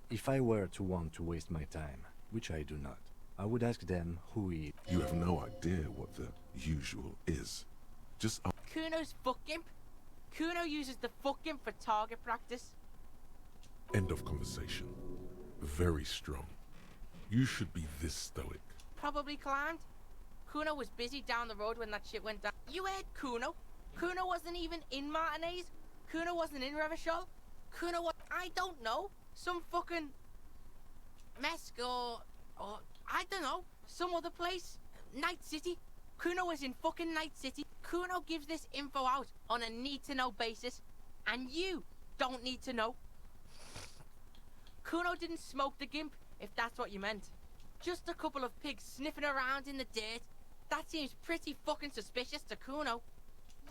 If I were to want to waste my time, which I do not, I would ask them who he... You have no idea what the usual is. Just... Kuno's fuck imp. Kuno uses the fuck imp for target practice. End of conversation. Very strong. You should be this stoic. Probably climbed. Kuno was busy down the road when that shit went down. You heard Kuno? Kuno wasn't even in Martinez. Kuno wasn't in Revachol. Kuno was... I don't know. Some fucking... Mesk or I don't know. Some other place. Night City. Kuno was in fucking Night City. Kuno gives this info out on a need-to-know basis. And you don't need to know. Kuno didn't smoke the gimp, if that's what you meant. Just a couple of pigs sniffing around in the dirt. That seems pretty fucking suspicious to Kuno.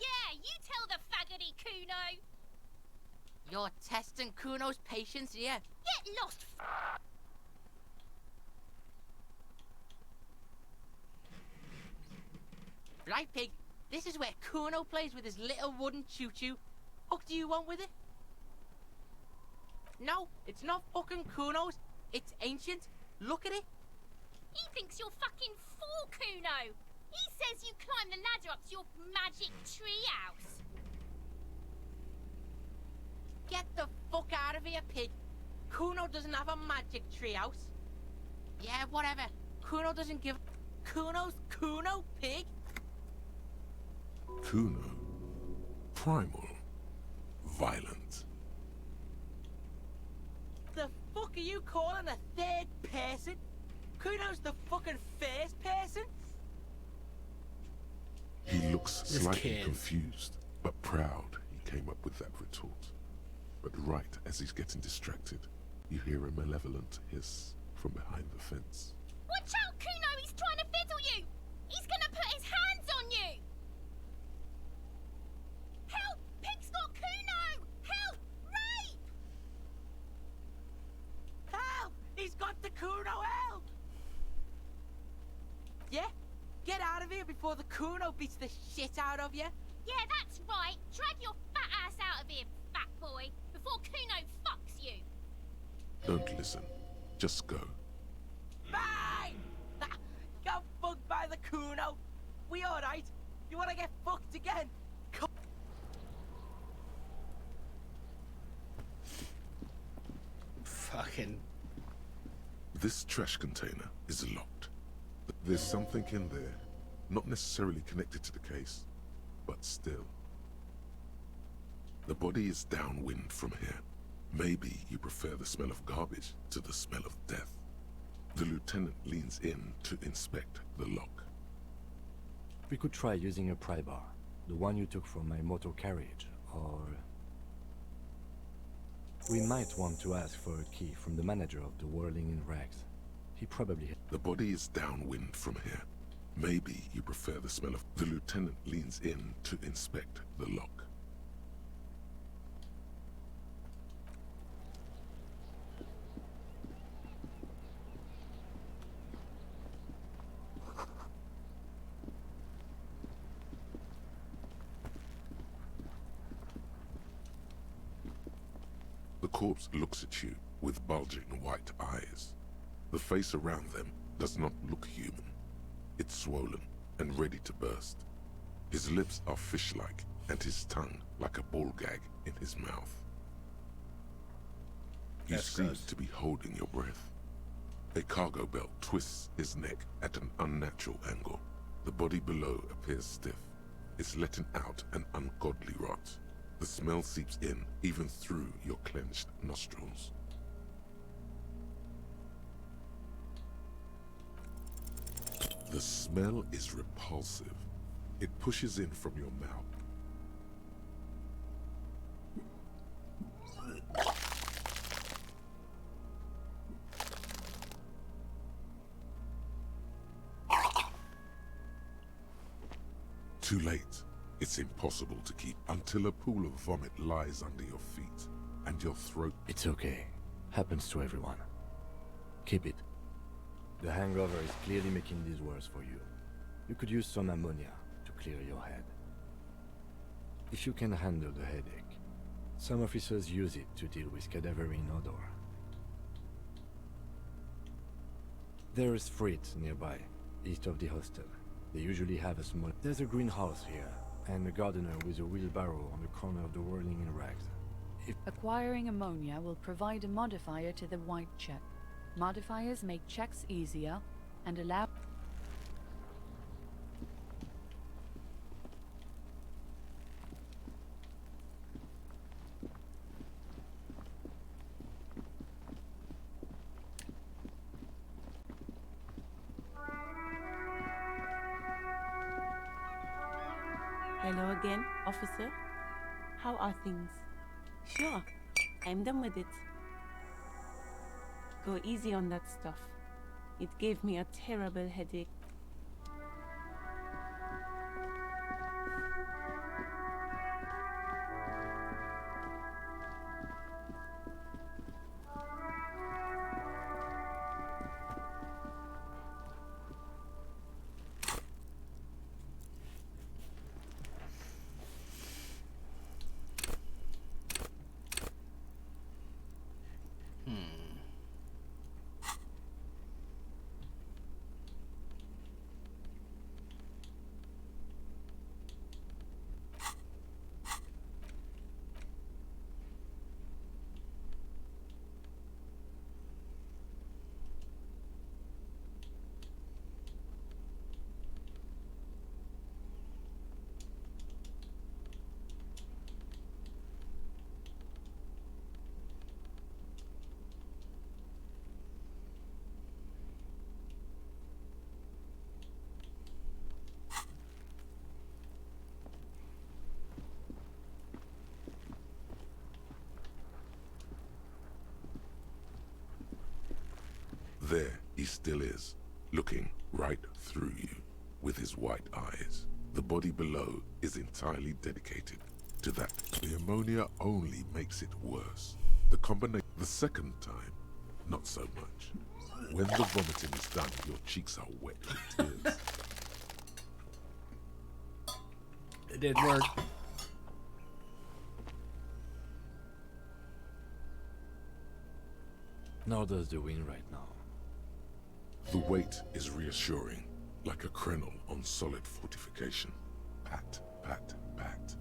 Yeah, you tell the faggoty, Kuno! You're testing Kuno's patience here. Get lost, Right, pig. This is where Kuno plays with his little wooden choo-choo. What do you want with it? No, it's not fucking Kuno's. It's ancient. Look at it. He thinks you're fucking fool, Kuno! He says you climb the ladder up to your magic treehouse. Get the fuck out of here, pig. Kuno doesn't have a magic treehouse. Yeah, whatever. Kuno doesn't give... Kuno's Kuno, pig. Kuno. Primal. Violent. The fuck are you calling a third person? Kuno's the fucking first person? He looks This slightly kid. confused, but proud he came up with that retort. But right as he's getting distracted, you hear a malevolent hiss from behind the fence. Watch out, Kuno! He's trying to fiddle you! He's gonna put his hands on you! Help! Pig's got Kuno! Help! Rape! Help! He's got the Kuno, help! Yeah? Get out of here before the Kuno beats the shit out of you. Yeah, that's right. Drag your fat ass out of here, fat boy, before Kuno fucks you. Don't listen. Just go. Bang! Got fucked by the Kuno. We alright? You wanna get fucked again? Fucking... This trash container is locked. There's something in there, not necessarily connected to the case, but still. The body is downwind from here. Maybe you prefer the smell of garbage to the smell of death. The lieutenant leans in to inspect the lock. We could try using a pry bar, the one you took from my motor carriage, or... We might want to ask for a key from the manager of the Whirling in Rags. He probably... The body is downwind from here. Maybe you prefer the smell of... The lieutenant leans in to inspect the lock. The corpse looks at you with bulging white eyes. The face around them does not look human. It's swollen and ready to burst. His lips are fish-like, and his tongue like a ball gag in his mouth. You That's seem gross. to be holding your breath. A cargo belt twists his neck at an unnatural angle. The body below appears stiff. It's letting out an ungodly rot. The smell seeps in even through your clenched nostrils. The smell is repulsive. It pushes in from your mouth. Too late. It's impossible to keep until a pool of vomit lies under your feet and your throat. It's okay. Happens to everyone. Keep it. The hangover is clearly making this worse for you. You could use some ammonia to clear your head. If you can handle the headache, some officers use it to deal with cadaverine odor. There is Frit nearby, east of the hostel. They usually have a small... There's a greenhouse here, and a gardener with a wheelbarrow on the corner of the whirling in rags. Acquiring ammonia will provide a modifier to the white check. Modifiers make checks easier and allow... Hello again, officer. How are things? Sure, I'm done with it. Go easy on that stuff. It gave me a terrible headache. There he still is, looking right through you with his white eyes. The body below is entirely dedicated to that. The ammonia only makes it worse. The second time, not so much. When the vomiting is done, your cheeks are wet with tears. It did work. Nor does the wind right now. The weight is reassuring, like a crenel on solid fortification. Pat, pat, pat.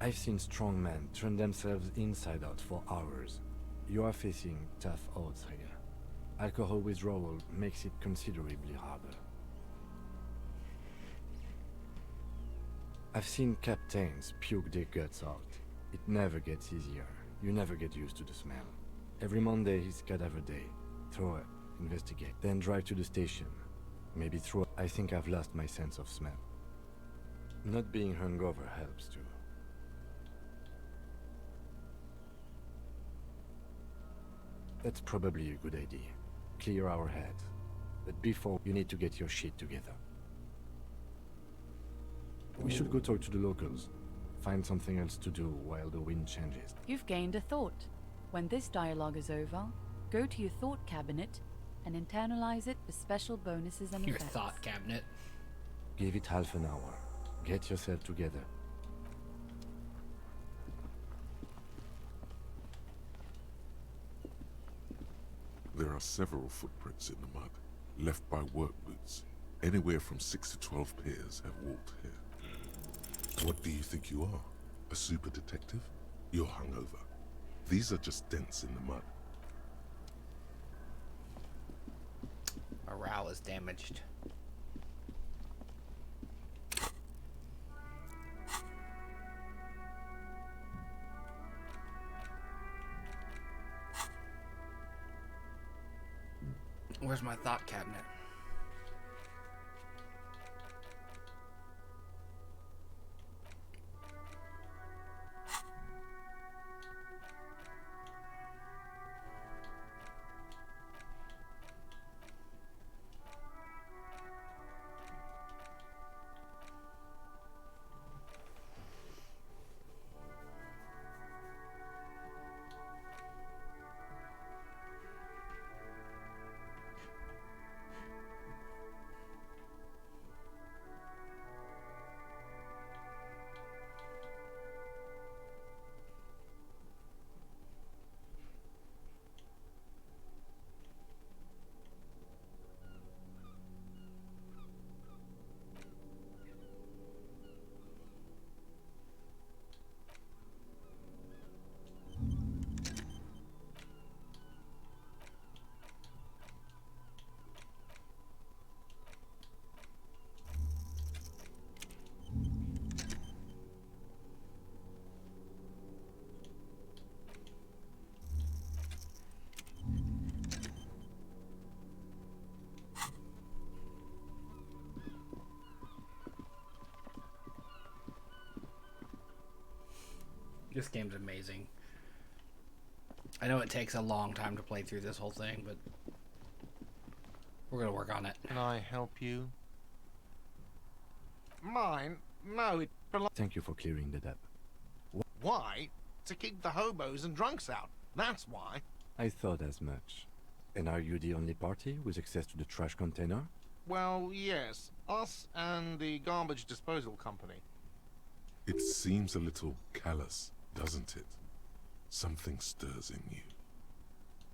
I've seen strong men turn themselves inside out for hours. You are facing tough odds here. Alcohol withdrawal makes it considerably harder. I've seen captains puke their guts out. It never gets easier. You never get used to the smell. Every Monday is cadaver day. Throw up, investigate, then drive to the station. Maybe throw up. I think I've lost my sense of smell. Not being hungover helps too. That's probably a good idea. Clear our heads. But before, you need to get your shit together. We should go talk to the locals. Find something else to do while the wind changes. You've gained a thought. When this dialogue is over, go to your thought cabinet and internalize it with special bonuses and Your effects. thought cabinet. Give it half an hour. Get yourself together. There There are several footprints in the mud, left by work boots. Anywhere from 6 to 12 pairs have walked here. What do you think you are? A super detective? You're hungover. These are just dents in the mud. Morale is damaged. Where's my thought cabinet? This game's amazing. I know it takes a long time to play through this whole thing, but we're gonna work on it. Can I help you? Mine? No, it belongs. Thank you for clearing that up. Why? To keep the hobos and drunks out. That's why. I thought as much. And are you the only party with access to the trash container? Well, yes. Us and the garbage disposal company. It seems a little callous, doesn't it? Something stirs in you.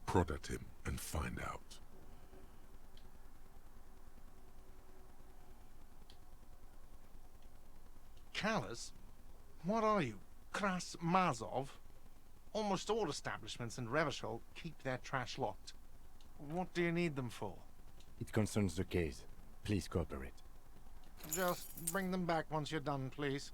Prod at him and find out. Callous? What are you? Kras Mazov? Almost all establishments in Revachol keep their trash locked. What do you need them for? It concerns the case. Please cooperate. Just bring them back once you're done, please.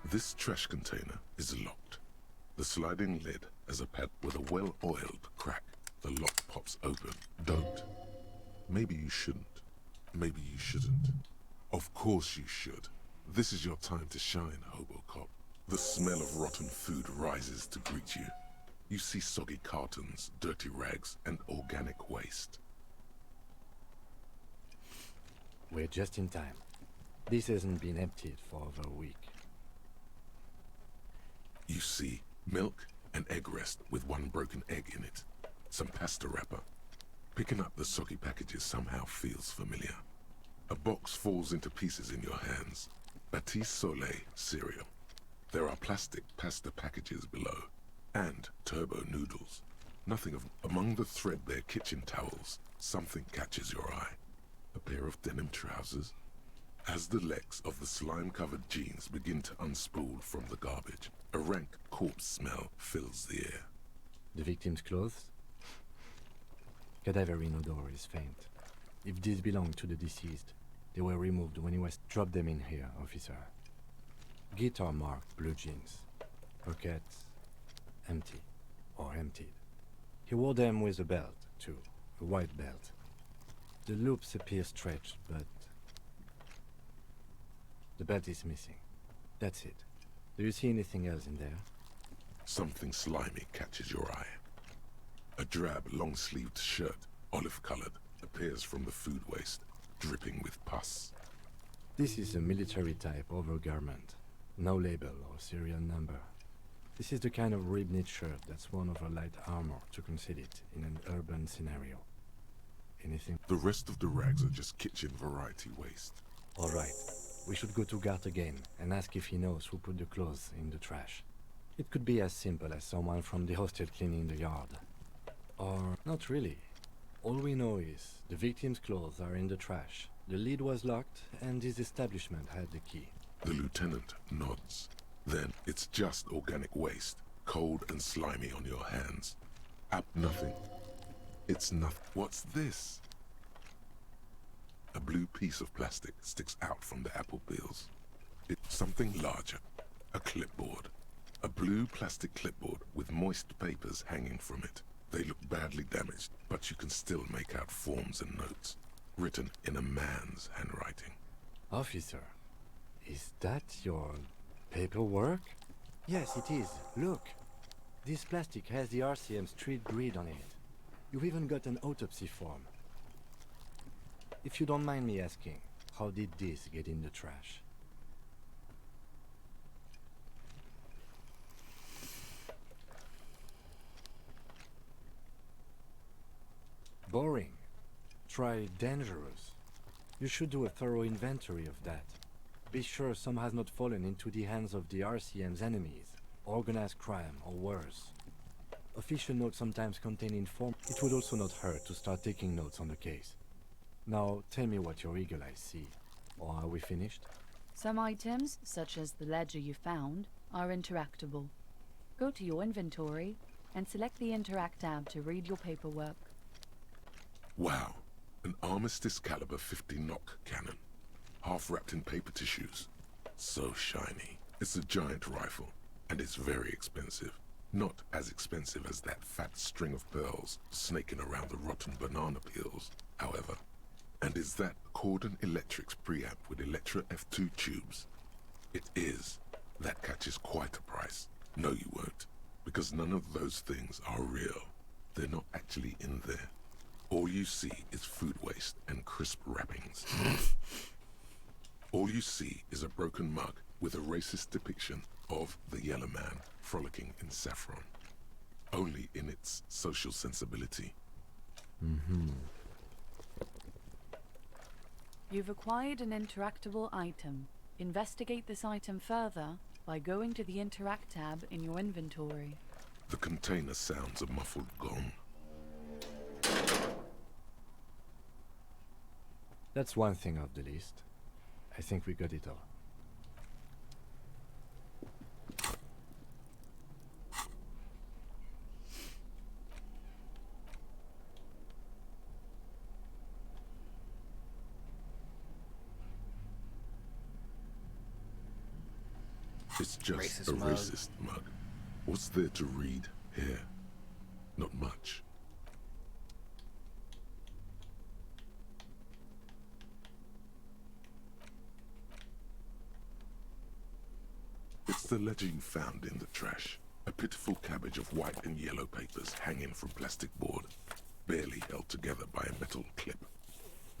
This trash container is locked. The sliding lid has a pad with a well-oiled crack. The lock pops open. Don't. Maybe you shouldn't. Maybe you shouldn't. Of course you should. This is your time to shine, Hobocop. The smell of rotten food rises to greet you. You see soggy cartons, dirty rags, and organic waste. We're just in time. This hasn't been emptied for over a week. You see milk and egg rest with one broken egg in it. Some pasta wrapper. Picking up the soggy packages somehow feels familiar. A box falls into pieces in your hands. Batiste Soleil cereal. There are plastic pasta packages below. And turbo noodles. Nothing of among the threadbare kitchen towels. Something catches your eye. A pair of denim trousers. As the legs of the slime-covered jeans begin to unspool from the garbage, a rank corpse smell fills the air. The victim's clothes? Cadaverine odor is faint. If these belong to the deceased, they were removed when he was... Drop them in here, officer. Guitar marked blue jeans. Pockets empty or emptied. He wore them with a belt, too. A white belt. The loops appear stretched, but the belt is missing. That's it. Do you see anything else in there? Something slimy catches your eye. A drab, long-sleeved shirt, olive-colored, appears from the food waste, dripping with pus. This is a military-type overgarment. No label or serial number. This is the kind of rib-knit shirt that's worn over light armor to conceal it in an urban scenario. Anything? The rest of the rags are just kitchen variety waste. All right. We should go to Gart again and ask if he knows who put the clothes in the trash. It could be as simple as someone from the hostel cleaning the yard. Or not really. All we know is the victim's clothes are in the trash. The lid was locked and his establishment had the key. The lieutenant nods. Then it's just organic waste, cold and slimy on your hands. Nothing. It's nothing. What's this? A blue piece of plastic sticks out from the apple peels. It's something larger. A clipboard. A blue plastic clipboard with moist papers hanging from it. They look badly damaged, but you can still make out forms and notes, written in a man's handwriting. Officer, is that your paperwork? Yes, it is. Look. This plastic has the RCM street grid on it. You've even got an autopsy form. If you don't mind me asking, how did this get in the trash? Boring. Try dangerous. You should do a thorough inventory of that. Be sure some has not fallen into the hands of the RCM's enemies, organized crime or worse. Official notes sometimes contain It would also not hurt to start taking notes on the case. Now, tell me what your eagle eyes see. Or are we finished? Some items, such as the ledger you found, are interactable. Go to your inventory and select the Interact tab to read your paperwork. Wow, an Armistice caliber 50 knock cannon, half wrapped in paper tissues. So shiny. It's a giant rifle, and it's very expensive. Not as expensive as that fat string of pearls snaking around the rotten banana peels, however. And is that Cordon Electric's preamp with Electra F2 tubes? It is. That catches quite a price. No, you won't, because none of those things are real. They're not actually in there. All you see is food waste and crisp wrappings. All you see is a broken mug with a racist depiction of the Yellow Man frolicking in saffron. Only in its social sensibility. You've acquired an interactable item. Investigate this item further by going to the Interact tab in your inventory. The container sounds a muffled gong. That's one thing off the list. I think we got it all. It's just Racist a mug. racist mug. What's there to read here? Not much. It's the ledger you found in the trash. A pitiful cabbage of white and yellow papers hanging from plastic board, barely held together by a metal clip.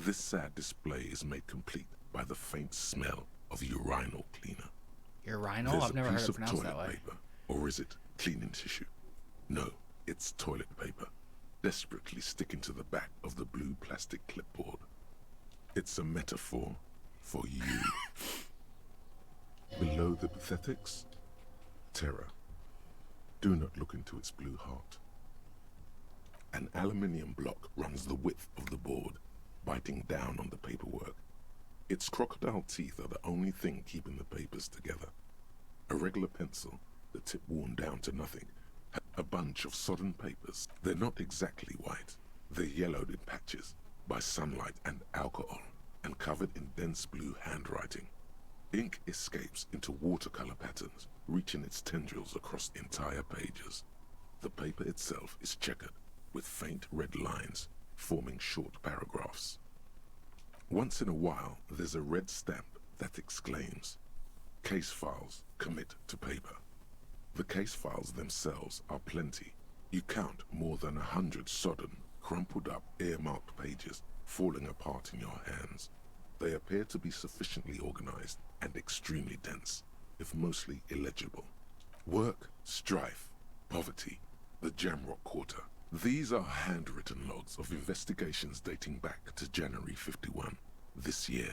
This sad display is made complete by the faint smell of urinal cleaner. Urinal? There's I've never a heard piece it of pronounced toilet that way. paper, or is it cleaning tissue? No, it's toilet paper, desperately sticking to the back of the blue plastic clipboard. It's a metaphor for you. Below the pathetics, terror. Do not look into its blue heart. An aluminium block runs the width of the board, biting down on the paperwork. Its crocodile teeth are the only thing keeping the papers together. A regular pencil, the tip worn down to nothing. A bunch of sodden papers. They're not exactly white. They're yellowed in patches by sunlight and alcohol, and covered in dense blue handwriting. Ink escapes into watercolor patterns, reaching its tendrils across entire pages. The paper itself is checkered, with faint red lines, forming short paragraphs. Once in a while, there's a red stamp that exclaims, "Case files commit to paper." The case files themselves are plenty. You count more than 100 sodden, crumpled up, earmarked pages falling apart in your hands. They appear to be sufficiently organized and extremely dense, if mostly illegible. Work, strife, poverty, the Jamrock Quarter. These are handwritten logs of investigations dating back to January 51, this year.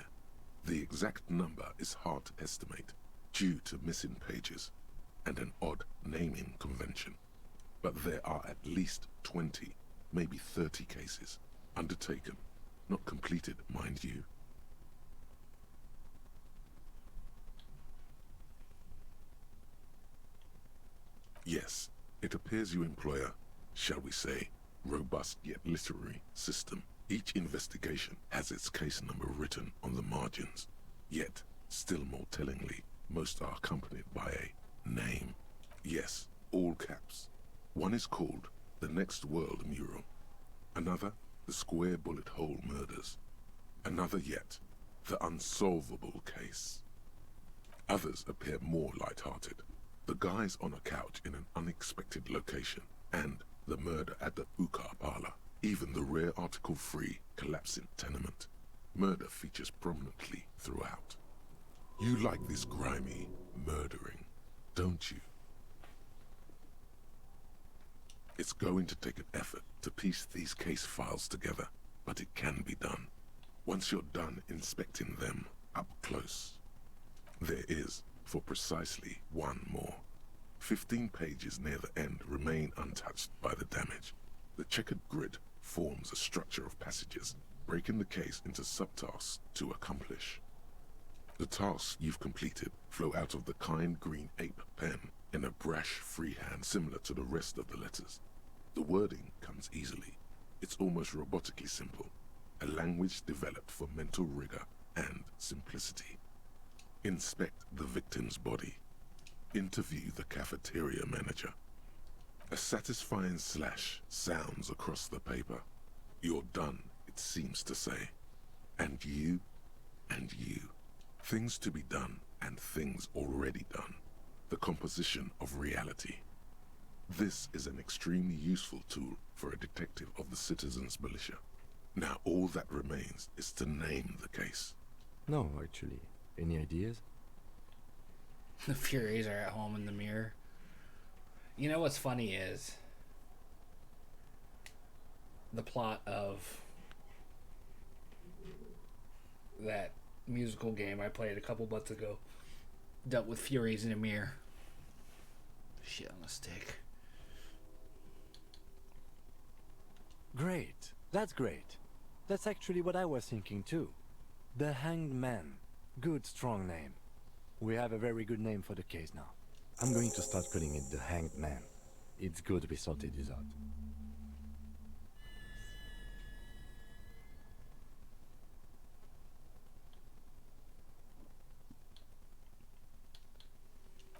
The exact number is hard to estimate due to missing pages and an odd naming convention. But there are at least 20, maybe 30 cases undertaken, not completed, mind you. Yes, it appears you employ a, shall we say, robust yet literary system. Each investigation has its case number written on the margins. Yet, still more tellingly, most are accompanied by a name. Yes, all caps. One is called The Next World Mural. Another, The Square Bullet Hole Murders. Another yet, The Unsolvable Case. Others appear more light-hearted. The guys on a couch in an unexpected location, and the murder at the Ukar Parlor. Even the rare article-free collapsing tenement. Murder features prominently throughout. You like this grimy murdering, don't you? It's going to take an effort to piece these case files together, but it can be done. Once you're done inspecting them up close. There is, for precisely one more. 15 pages near the end remain untouched by the damage. The checkered grid forms a structure of passages, breaking the case into subtasks to accomplish. The tasks you've completed flow out of the kind green ape pen in a brash freehand similar to the rest of the letters. The wording comes easily. It's almost robotically simple, a language developed for mental rigor and simplicity. Inspect the victim's body. Interview the cafeteria manager. A satisfying slash sounds across the paper. You're done, it seems to say. And you, and you. Things to be done and things already done. The composition of reality. This is an extremely useful tool for a detective of the citizens' militia. Now all that remains is to name the case. No, actually. Any ideas? The Furies are at home in the mirror. You know what's funny is the plot of that musical game I played a couple months ago dealt with Furies in a mirror. Shit on a stick. Great. That's great. That's actually what I was thinking too. The Hanged Man. Good, strong name. We have a very good name for the case now. I'm going to start calling it the Hanged Man. It's good we sorted this out.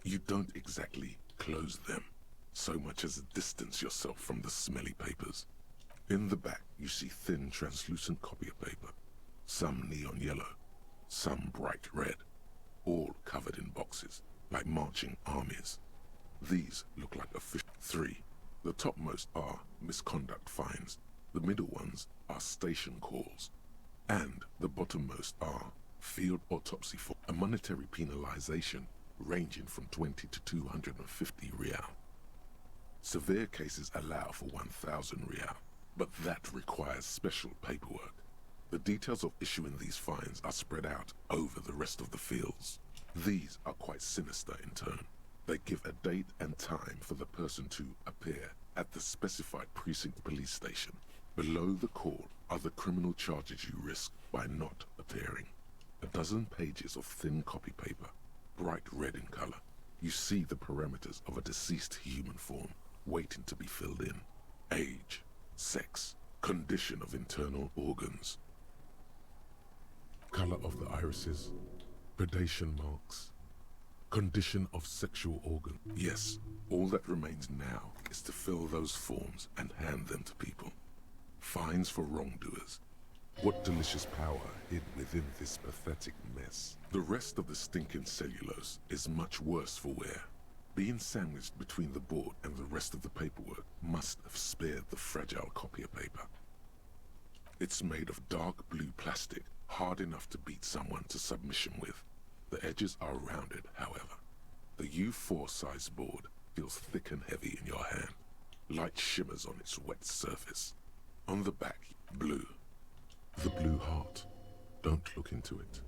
You don't exactly close them, so much as distance yourself from the smelly papers. In the back, you see thin, translucent copy of paper. Some neon yellow, some bright red, all covered in boxes, like marching armies. These look like official. 3. The topmost are misconduct fines. The middle ones are station calls. And the bottommost are field autopsy for a monetary penalization ranging from 20 to 250 real. Severe cases allow for 1,000 real, but that requires special paperwork. The details of issuing these fines are spread out over the rest of the fields. These are quite sinister in turn. They give a date and time for the person to appear at the specified precinct police station. Below the call are the criminal charges you risk by not appearing. A dozen pages of thin copy paper, bright red in color. You see the parameters of a deceased human form waiting to be filled in. Age, sex, condition of internal organs, color of the irises, predation marks, condition of sexual organ. Yes, all that remains now is to fill those forms and hand them to people. Fines for wrongdoers. What delicious power hid within this pathetic mess. The rest of the stinking cellulose is much worse for wear. Being sandwiched between the board and the rest of the paperwork must have spared the fragile copier paper. It's made of dark blue plastic, hard enough to beat someone to submission with. The edges are rounded, however. The U4 size board feels thick and heavy in your hand. Light shimmers on its wet surface. On the back, blue. The blue heart. Don't look into it.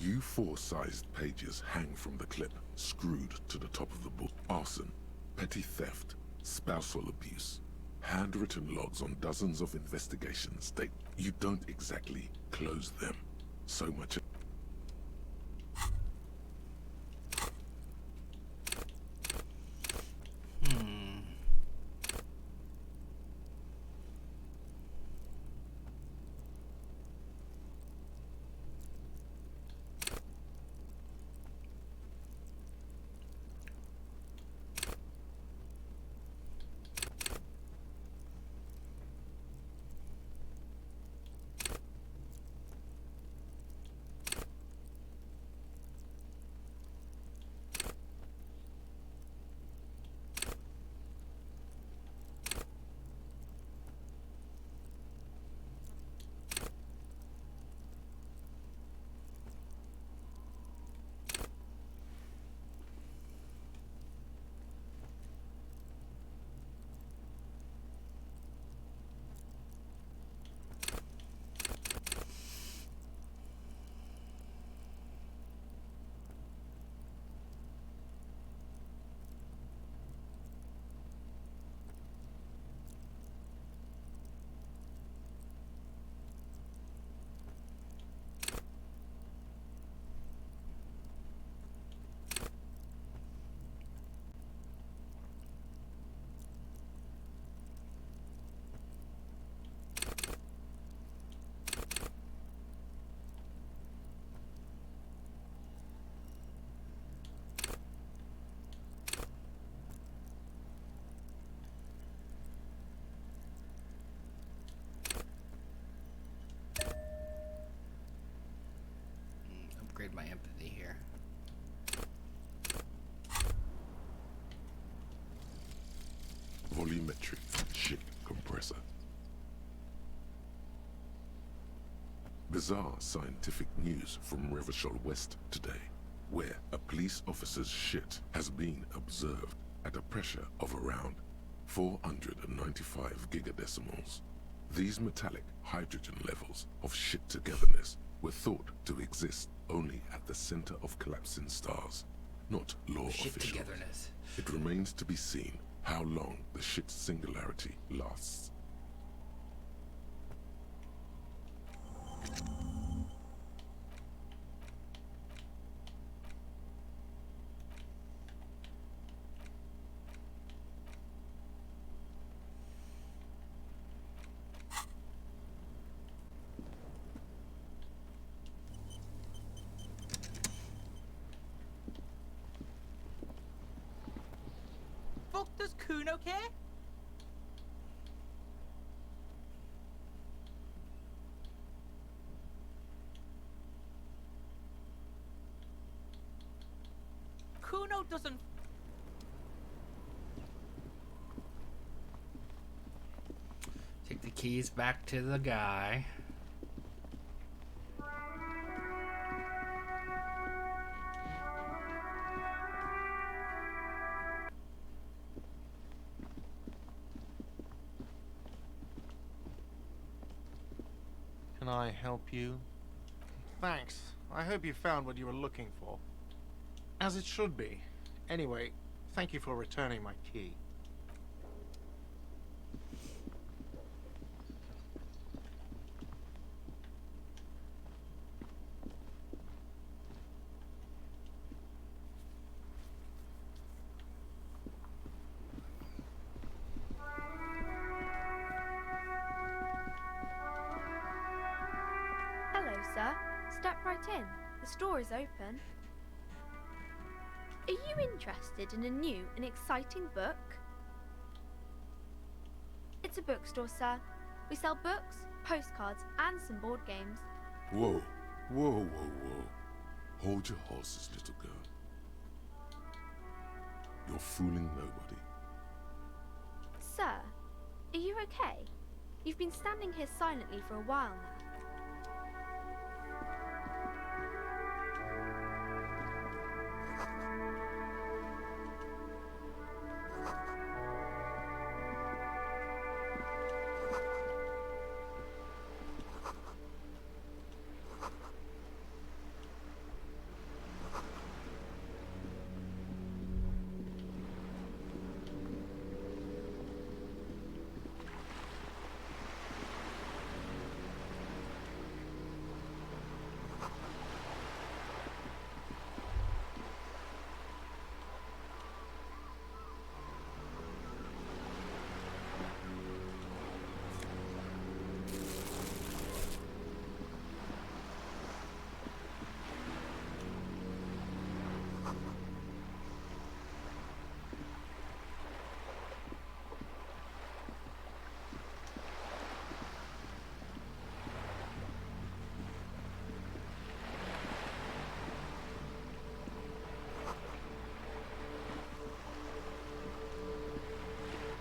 U4 sized pages hang from the clip, screwed to the top of the book. Arson, petty theft, spousal abuse. Handwritten logs on dozens of investigations state you don't exactly close them. So much. Upgrade my empathy here. Volumetric ship compressor. Bizarre scientific news from Revachol West today, where a police officer's shit has been observed at a pressure of around 495 gigadecimals. These metallic hydrogen levels of shit togetherness were thought to exist only at the center of collapsing stars, not law Shit officials. togetherness. It remains to be seen how long the shit singularity lasts. Fuck does Kuno care? Kuno doesn't. Take the keys back to the guy. Can I help you? Thanks. I hope you found what you were looking for. As it should be. Anyway, thank you for returning my key. Hello, sir. Step right in. The store is open. Are you interested in a new and exciting book? It's a bookstore, sir. We sell books, postcards, and some board games. Whoa, whoa, whoa, whoa. Hold your horses, little girl. You're fooling nobody. Sir, are you okay? You've been standing here silently for a while now.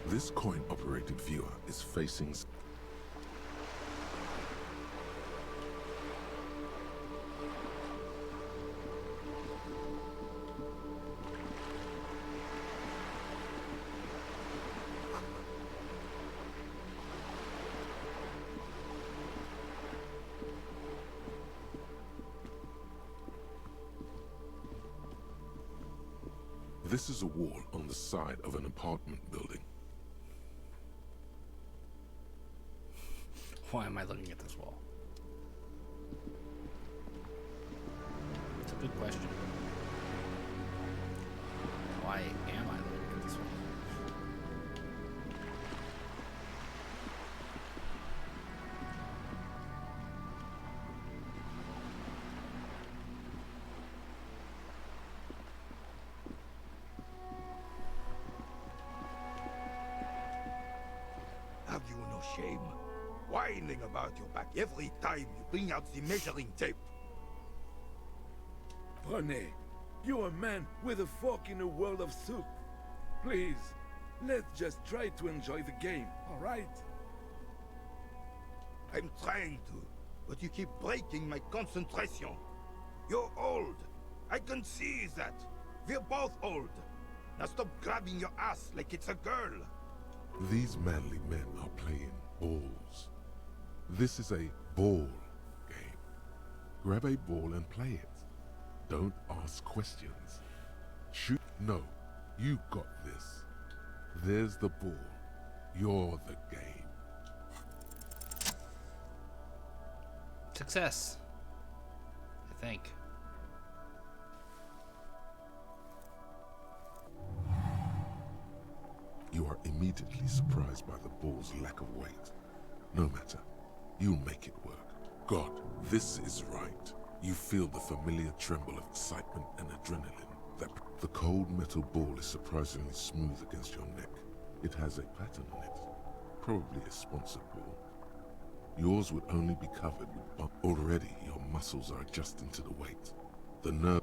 This coin-operated viewer is facing... This is a wall on the side of an apartment building. Why am I looking at this wall? It's a good question. Why am I looking at this wall? Have you no shame? Whining about your back every time you bring out the measuring tape. René, you're a man with a fork in a world of soup. Please, let's just try to enjoy the game, alright? I'm trying to, but you keep breaking my concentration. You're old. I can see that. We're both old. Now stop grabbing your ass like it's a girl. These manly men are playing balls. This is a ball game. Grab a ball and play it. Don't ask questions. Shoot. No, you got this. There's the ball. You're the game. Success. I think. You are immediately surprised by the ball's lack of weight. No matter. You'll make it work. God, this is right. You feel the familiar tremble of excitement and adrenaline. The cold metal ball is surprisingly smooth against your neck. It has a pattern on it. Probably a sponsored ball. Yours would only be covered with bump. Already, your muscles are adjusting to the weight. The nerve...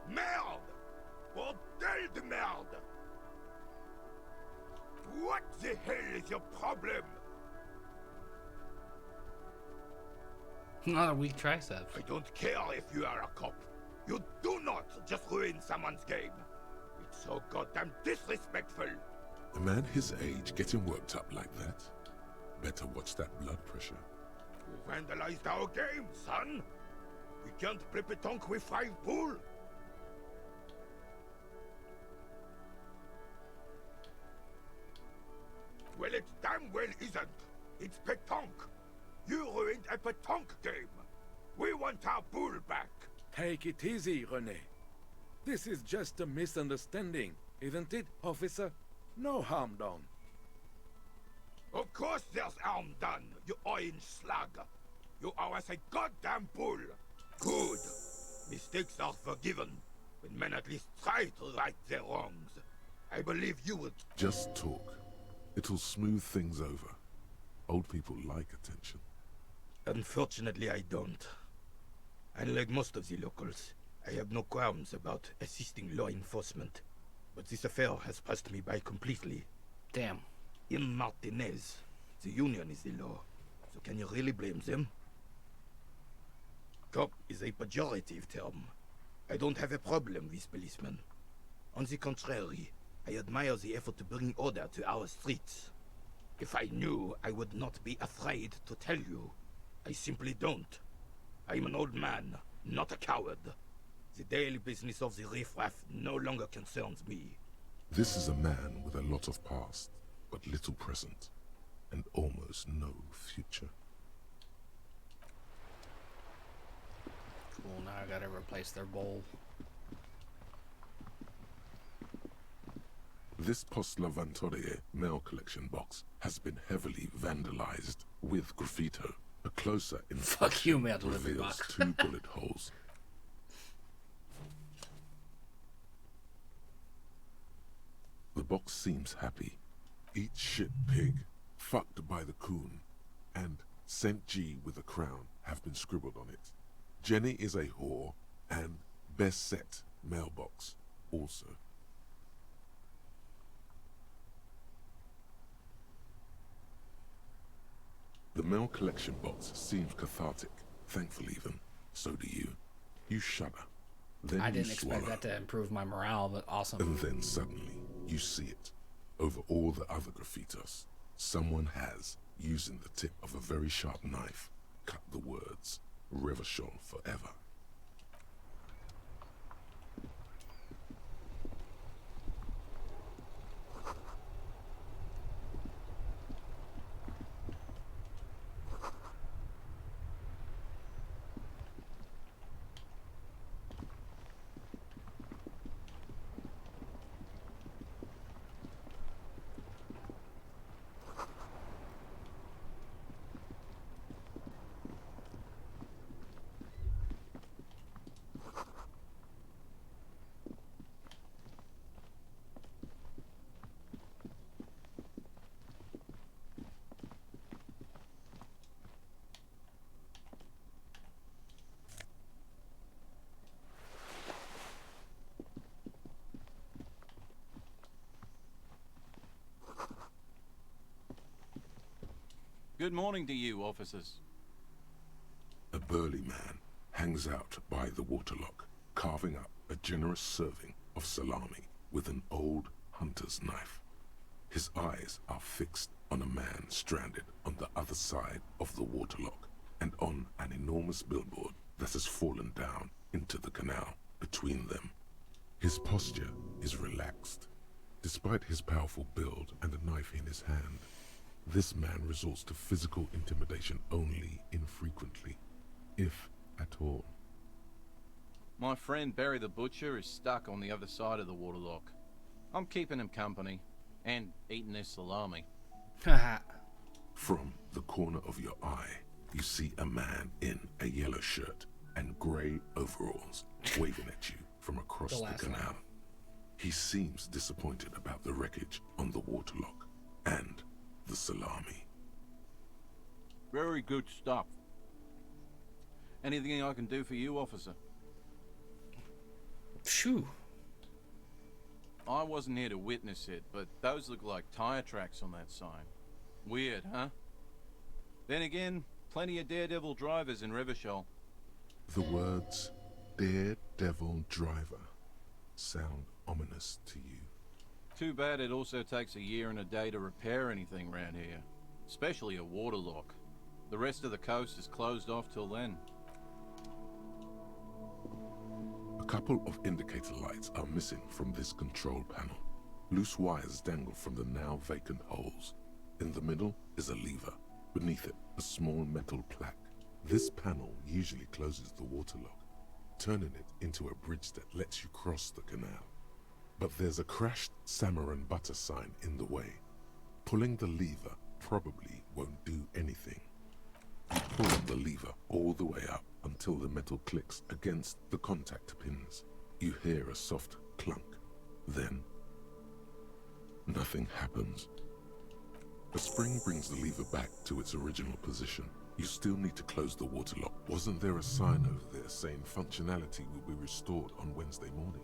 Merde! Bordel de merde! What the hell is your problem? Not a weak triceps. I don't care if you are a cop. You do not just ruin someone's game. It's so goddamn disrespectful. A man his age getting worked up like that? Better watch that blood pressure. You vandalized our game, son. We can't play pétanque with 5 bull. Well, it damn well isn't. It's pétanque. You ruined a pétanque game. We want our bull back. Take it easy, René. This is just a misunderstanding, isn't it, officer? No harm done. Of course there's harm done, you orange slug. You owe us a goddamn bull. Good. Mistakes are forgiven when men at least try to right their wrongs. I believe you would... Just talk. It'll smooth things over. Old people like attention. Unfortunately, I don't. Unlike most of the locals, I have no qualms about assisting law enforcement. But this affair has passed me by completely. Damn. In Martinez, the union is the law. So can you really blame them? Cop is a pejorative term. I don't have a problem with policemen. On the contrary, I admire the effort to bring order to our streets. If I knew, I would not be afraid to tell you. I simply don't. I'm an old man, not a coward. The daily business of the riffraff no longer concerns me. This is a man with a lot of past, but little present, and almost no future. Cool, now I gotta replace their bowl. This Post Lavatorie mail collection box has been heavily vandalized with graffito. A closer Fuck you, mail delivery reveals box. 2 bullet holes. The box seems happy. Eat shit pig, fucked by the coon, and St. G with a crown have been scribbled on it. Jenny is a whore, and best set mailbox also. The mail collection box seems cathartic, thankful even. So do you. You shudder. Then I didn't you expect swallow. that to improve my morale, but awesome. And then suddenly, you see it. Over all the other graffitos, someone has, using the tip of a very sharp knife, cut the words, Revachol forever. Good morning to you, officers. A burly man hangs out by the waterlock, carving up a generous serving of salami with an old hunter's knife. His eyes are fixed on a man stranded on the other side of the waterlock and on an enormous billboard that has fallen down into the canal between them. His posture is relaxed. Despite his powerful build and a knife in his hand, this man resorts to physical intimidation only infrequently, if at all. My friend Barry the Butcher is stuck on the other side of the waterlock. I'm keeping him company, and eating his salami. From the corner of your eye, you see a man in a yellow shirt and grey overalls waving at you from across the canal. He seems disappointed about the wreckage on the waterlock and the salami. Very good stuff. Anything I can do for you, officer? Phew. I wasn't here to witness it, but those look like tire tracks on that sign. Weird, huh? Then again, plenty of daredevil drivers in Revachol. The words daredevil driver sound ominous to you. Too bad it also takes a year and a day to repair anything around here, especially a waterlock. The rest of the coast is closed off till then. A couple of indicator lights are missing from this control panel. Loose wires dangle from the now vacant holes. In the middle is a lever. Beneath it, a small metal plaque. This panel usually closes the waterlock, turning it into a bridge that lets you cross the canal. But there's a crashed Samaran butter sign in the way. Pulling the lever probably won't do anything. You pull the lever all the way up until the metal clicks against the contact pins. You hear a soft clunk. Then, nothing happens. A spring brings the lever back to its original position. You still need to close the water lock. Wasn't there a sign over there saying functionality will be restored on Wednesday morning?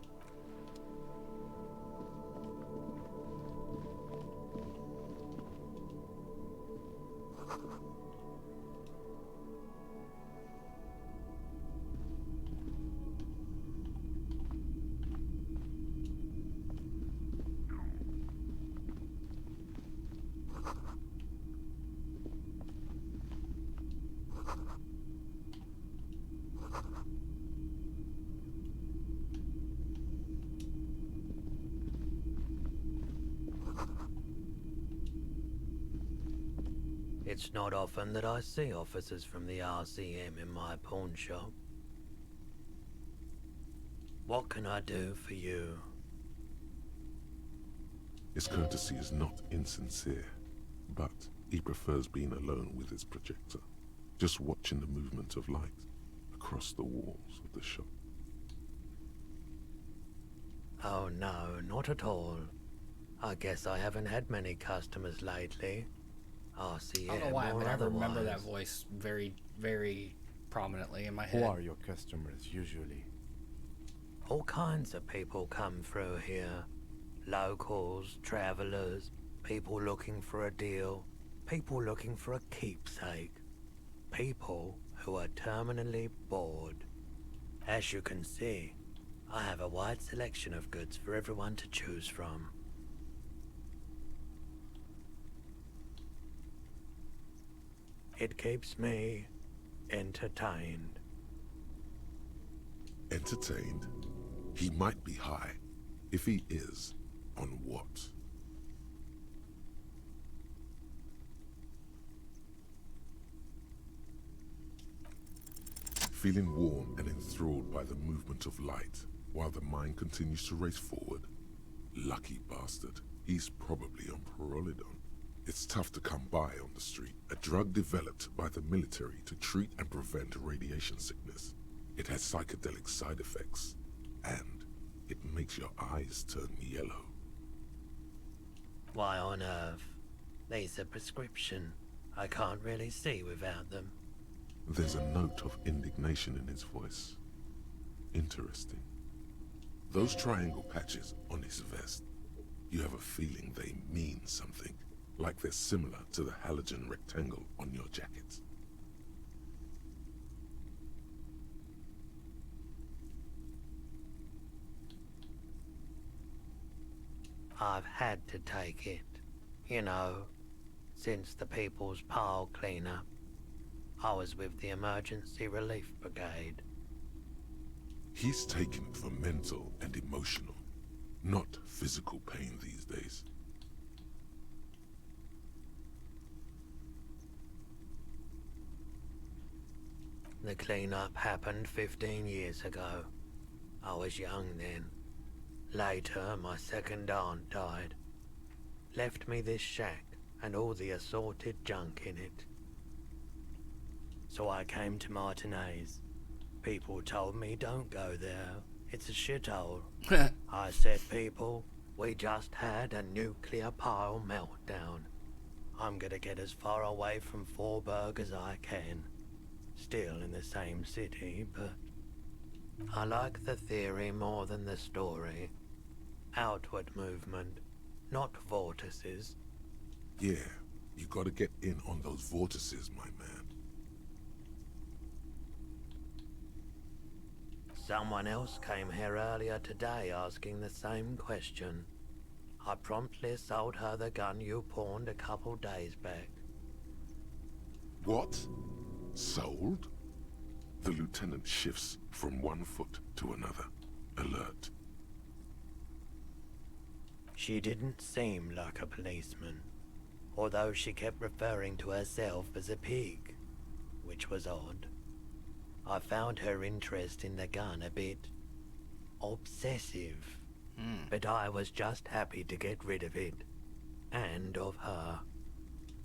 It's not often that I see officers from the RCM in my pawn shop. What can I do for you? His courtesy is not insincere, but he prefers being alone with his projector, just watching the movement of light across the walls of the shop. Oh no, not at all. I guess I haven't had many customers lately. RCM I don't know why, or but I remember that otherwise. voice very, very prominently in my Who head. are your customers usually? All kinds of people come through here. Locals, travelers, people looking for a deal, people looking for a keepsake, people who are terminally bored. As you can see, I have a wide selection of goods for everyone to choose from. It keeps me entertained. Entertained? He might be high. If he is, on what? Feeling warm and enthralled by the movement of light, while the mind continues to race forward? Lucky bastard. He's probably on Prolidon. It's tough to come by on the street. A drug developed by the military to treat and prevent radiation sickness. It has psychedelic side effects, and it makes your eyes turn yellow. Why on earth? These are prescription. I can't really see without them. There's a note of indignation in his voice. Interesting. Those triangle patches on his vest, you have a feeling they mean something, like they're similar to the halogen rectangle on your jacket. I've had to take it. You know, since the People's Pile cleanup, I was with the Emergency Relief Brigade. He's taken it for mental and emotional, not physical pain these days. The cleanup happened 15 years ago. I was young then. Later, my second aunt died. Left me this shack and all the assorted junk in it. So I came to Martinez. People told me don't go there. It's a shithole. I said, people, we just had a nuclear pile meltdown. I'm gonna get as far away from Forburg as I can. Still in the same city, but I like the theory more than the story. Outward movement, not vortices. Yeah, you gotta get in on those vortices, my man. Someone else came here earlier today asking the same question. I promptly sold her the gun you pawned a couple days back. What? Sold? The lieutenant shifts from one foot to another, alert. She didn't seem like a policeman, although she kept referring to herself as a pig, which was odd. I found her interest in the gun a bit obsessive, but I was just happy to get rid of it, and of her.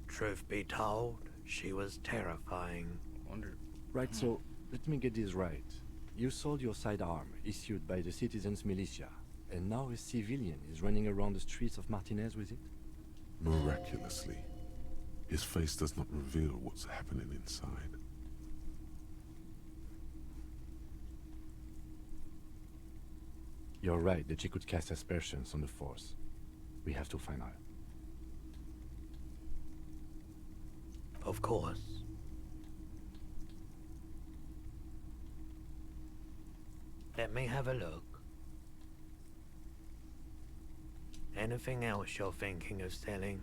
Truth be told, she was terrifying. Right, so let me get this right. You sold your sidearm, issued by the citizens' militia, and now a civilian is running around the streets of Martinez with it? Miraculously. His face does not reveal what's happening inside. You're right that she could cast aspersions on the Force. We have to find her. Of course. Let me have a look. Anything else you're thinking of selling?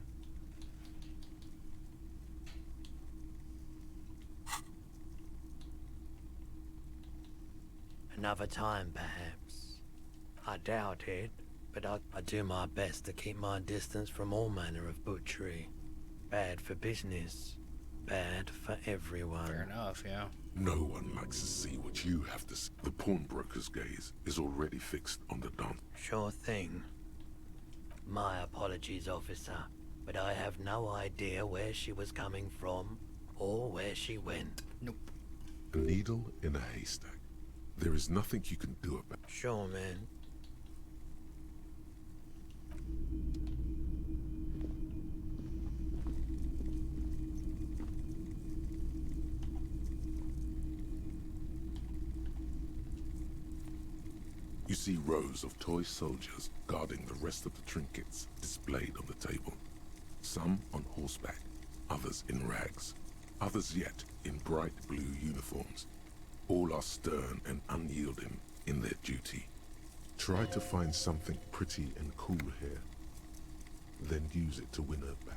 Another time, perhaps. I doubt it, but I do my best to keep my distance from all manner of butchery. Bad for business. Bad for everyone. Fair enough, yeah. No one likes to see what you have to see. The pawnbroker's gaze is already fixed on the dance. Sure thing. My apologies, officer, but I have no idea where she was coming from or where she went. Nope. A needle in a haystack. There is nothing you can do about it. Sure, man. You see rows of toy soldiers guarding the rest of the trinkets displayed on the table. Some on horseback, others in rags, others yet in bright blue uniforms. All are stern and unyielding in their duty. Try to find something pretty and cool here, then use it to win her back.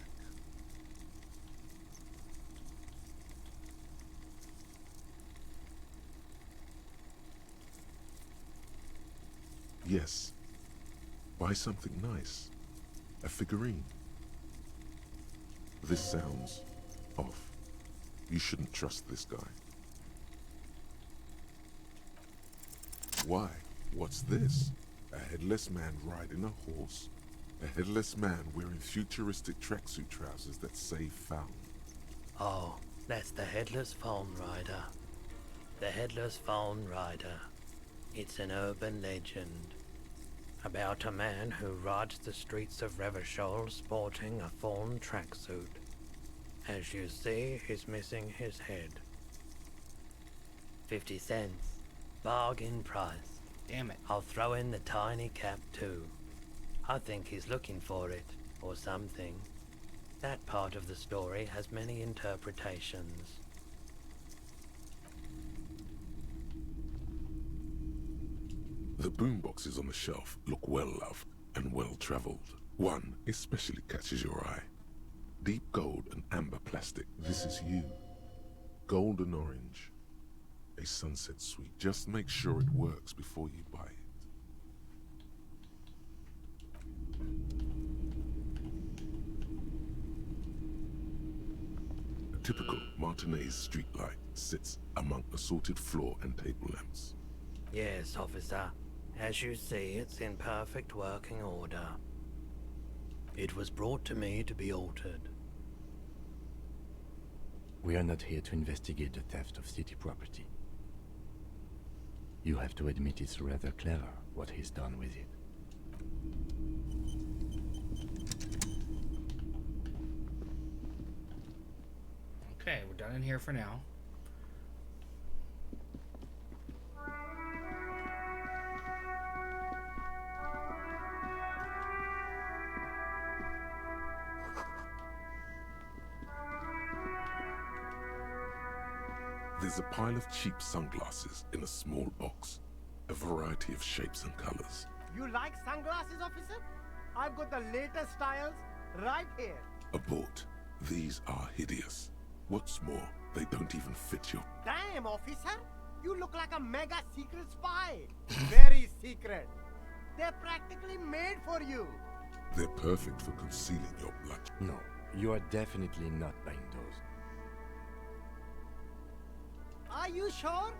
Yes, buy something nice. A figurine. This sounds off. You shouldn't trust this guy. Why? What's this? A headless man riding a horse? A headless man wearing futuristic tracksuit trousers that say found. Oh, that's the Headless Phone Rider. The Headless Phone Rider. It's an urban legend about a man who rides the streets of Revachol sporting a fawn tracksuit. As you see, he's missing his head. 50 cents. Bargain price. Damn it. I'll throw in the tiny cap too. I think he's looking for it, or something. That part of the story has many interpretations. The boomboxes on the shelf look well-loved and well-traveled. One especially catches your eye. Deep gold and amber plastic. This is you. Gold and orange. A sunset suite. Just make sure it works before you buy it. A typical Martinez streetlight sits among assorted floor and table lamps. Yes, officer. As you see, it's in perfect working order. It was brought to me to be altered. We are not here to investigate the theft of city property. You have to admit it's rather clever what he's done with it. Okay, we're done in here for now. There's a pile of cheap sunglasses in a small box. A variety of shapes and colors. You like sunglasses, officer? I've got the latest styles right here. Abort. These are hideous. What's more, they don't even fit your... Damn, officer! You look like a mega secret spy. Very secret. They're practically made for you. They're perfect for concealing your blood. No, you are definitely not buying those. Are you sure?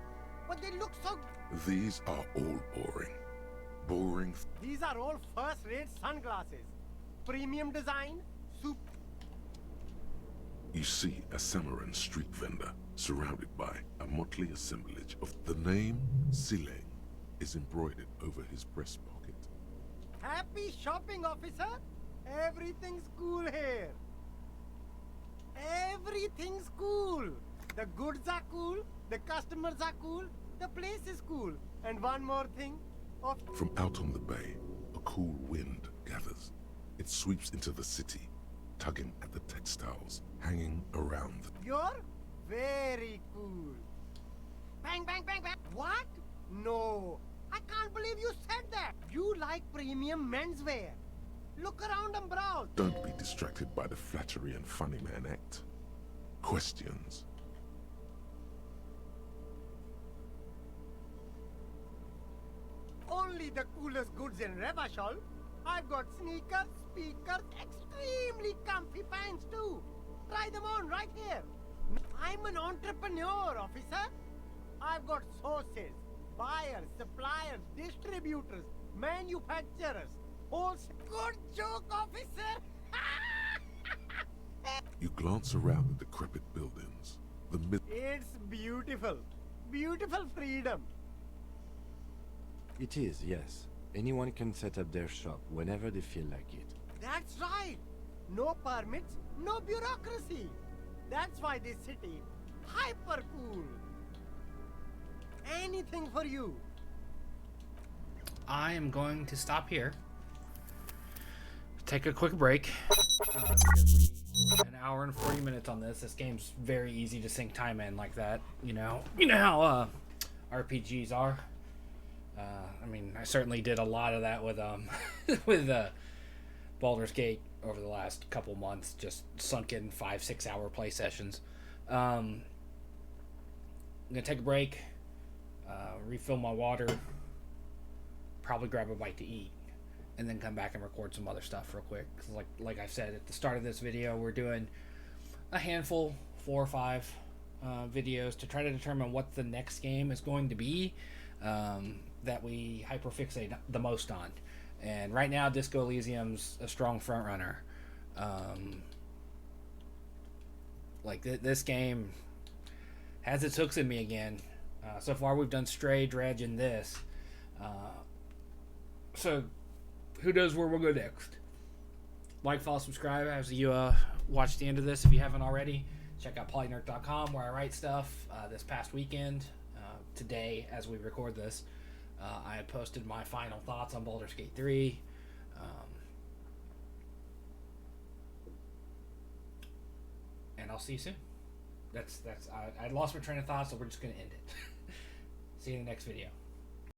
But they look so... These are all boring. Boring. These are all first-rate sunglasses. Premium design, You see a Samaran street vendor surrounded by a motley assemblage of the name Sile is embroidered over his breast pocket. Happy shopping, officer. Everything's cool here. Everything's cool. The goods are cool, the customers are cool, the place is cool. And one more thing. From out on the bay, a cool wind gathers. It sweeps into the city, tugging at the textiles hanging around. You're very cool. Bang, bang, bang, bang. What? No. I can't believe you said that. You like premium menswear. Look around and browse. Don't be distracted by the flattery and funny man act. Questions. Only the coolest goods in Revachol. I've got sneakers, speakers, extremely comfy pants too. Try them on right here. I'm an entrepreneur, officer. I've got sources, buyers, suppliers, distributors, manufacturers. Good joke, officer. You glance around the decrepit buildings. It's beautiful. Beautiful freedom. It is, yes. Anyone can set up their shop whenever they feel like it. That's right. No permits, no bureaucracy. That's why this city, hyper cool. Anything for you. I am going to stop here. Take a quick break. An hour and 40 minutes on this. This game's very easy to sink time in like that. You know how RPGs are. I mean, I certainly did a lot of that with with Baldur's Gate over the last couple months. Just sunk in 5-6 hour play sessions. I'm gonna take a break, refill my water, probably grab a bite to eat, and then come back and record some other stuff real quick. 'Cause like I said at the start of this video, we're doing a handful, 4 or 5 videos to try to determine what the next game is going to be that we hyper-fixate the most on. And right now, Disco Elysium's a strong front runner. This game has its hooks in me again. So far, we've done Stray, Dredge, and this. So, who knows where we'll go next? Like, follow, subscribe as you watch the end of this if you haven't already. Check out Polynerdic.com where I write stuff. This past weekend, today as we record this, I had posted my final thoughts on Baldur's Gate 3. And I'll see you soon. I lost my train of thought, so we're just going to end it. See you in the next video.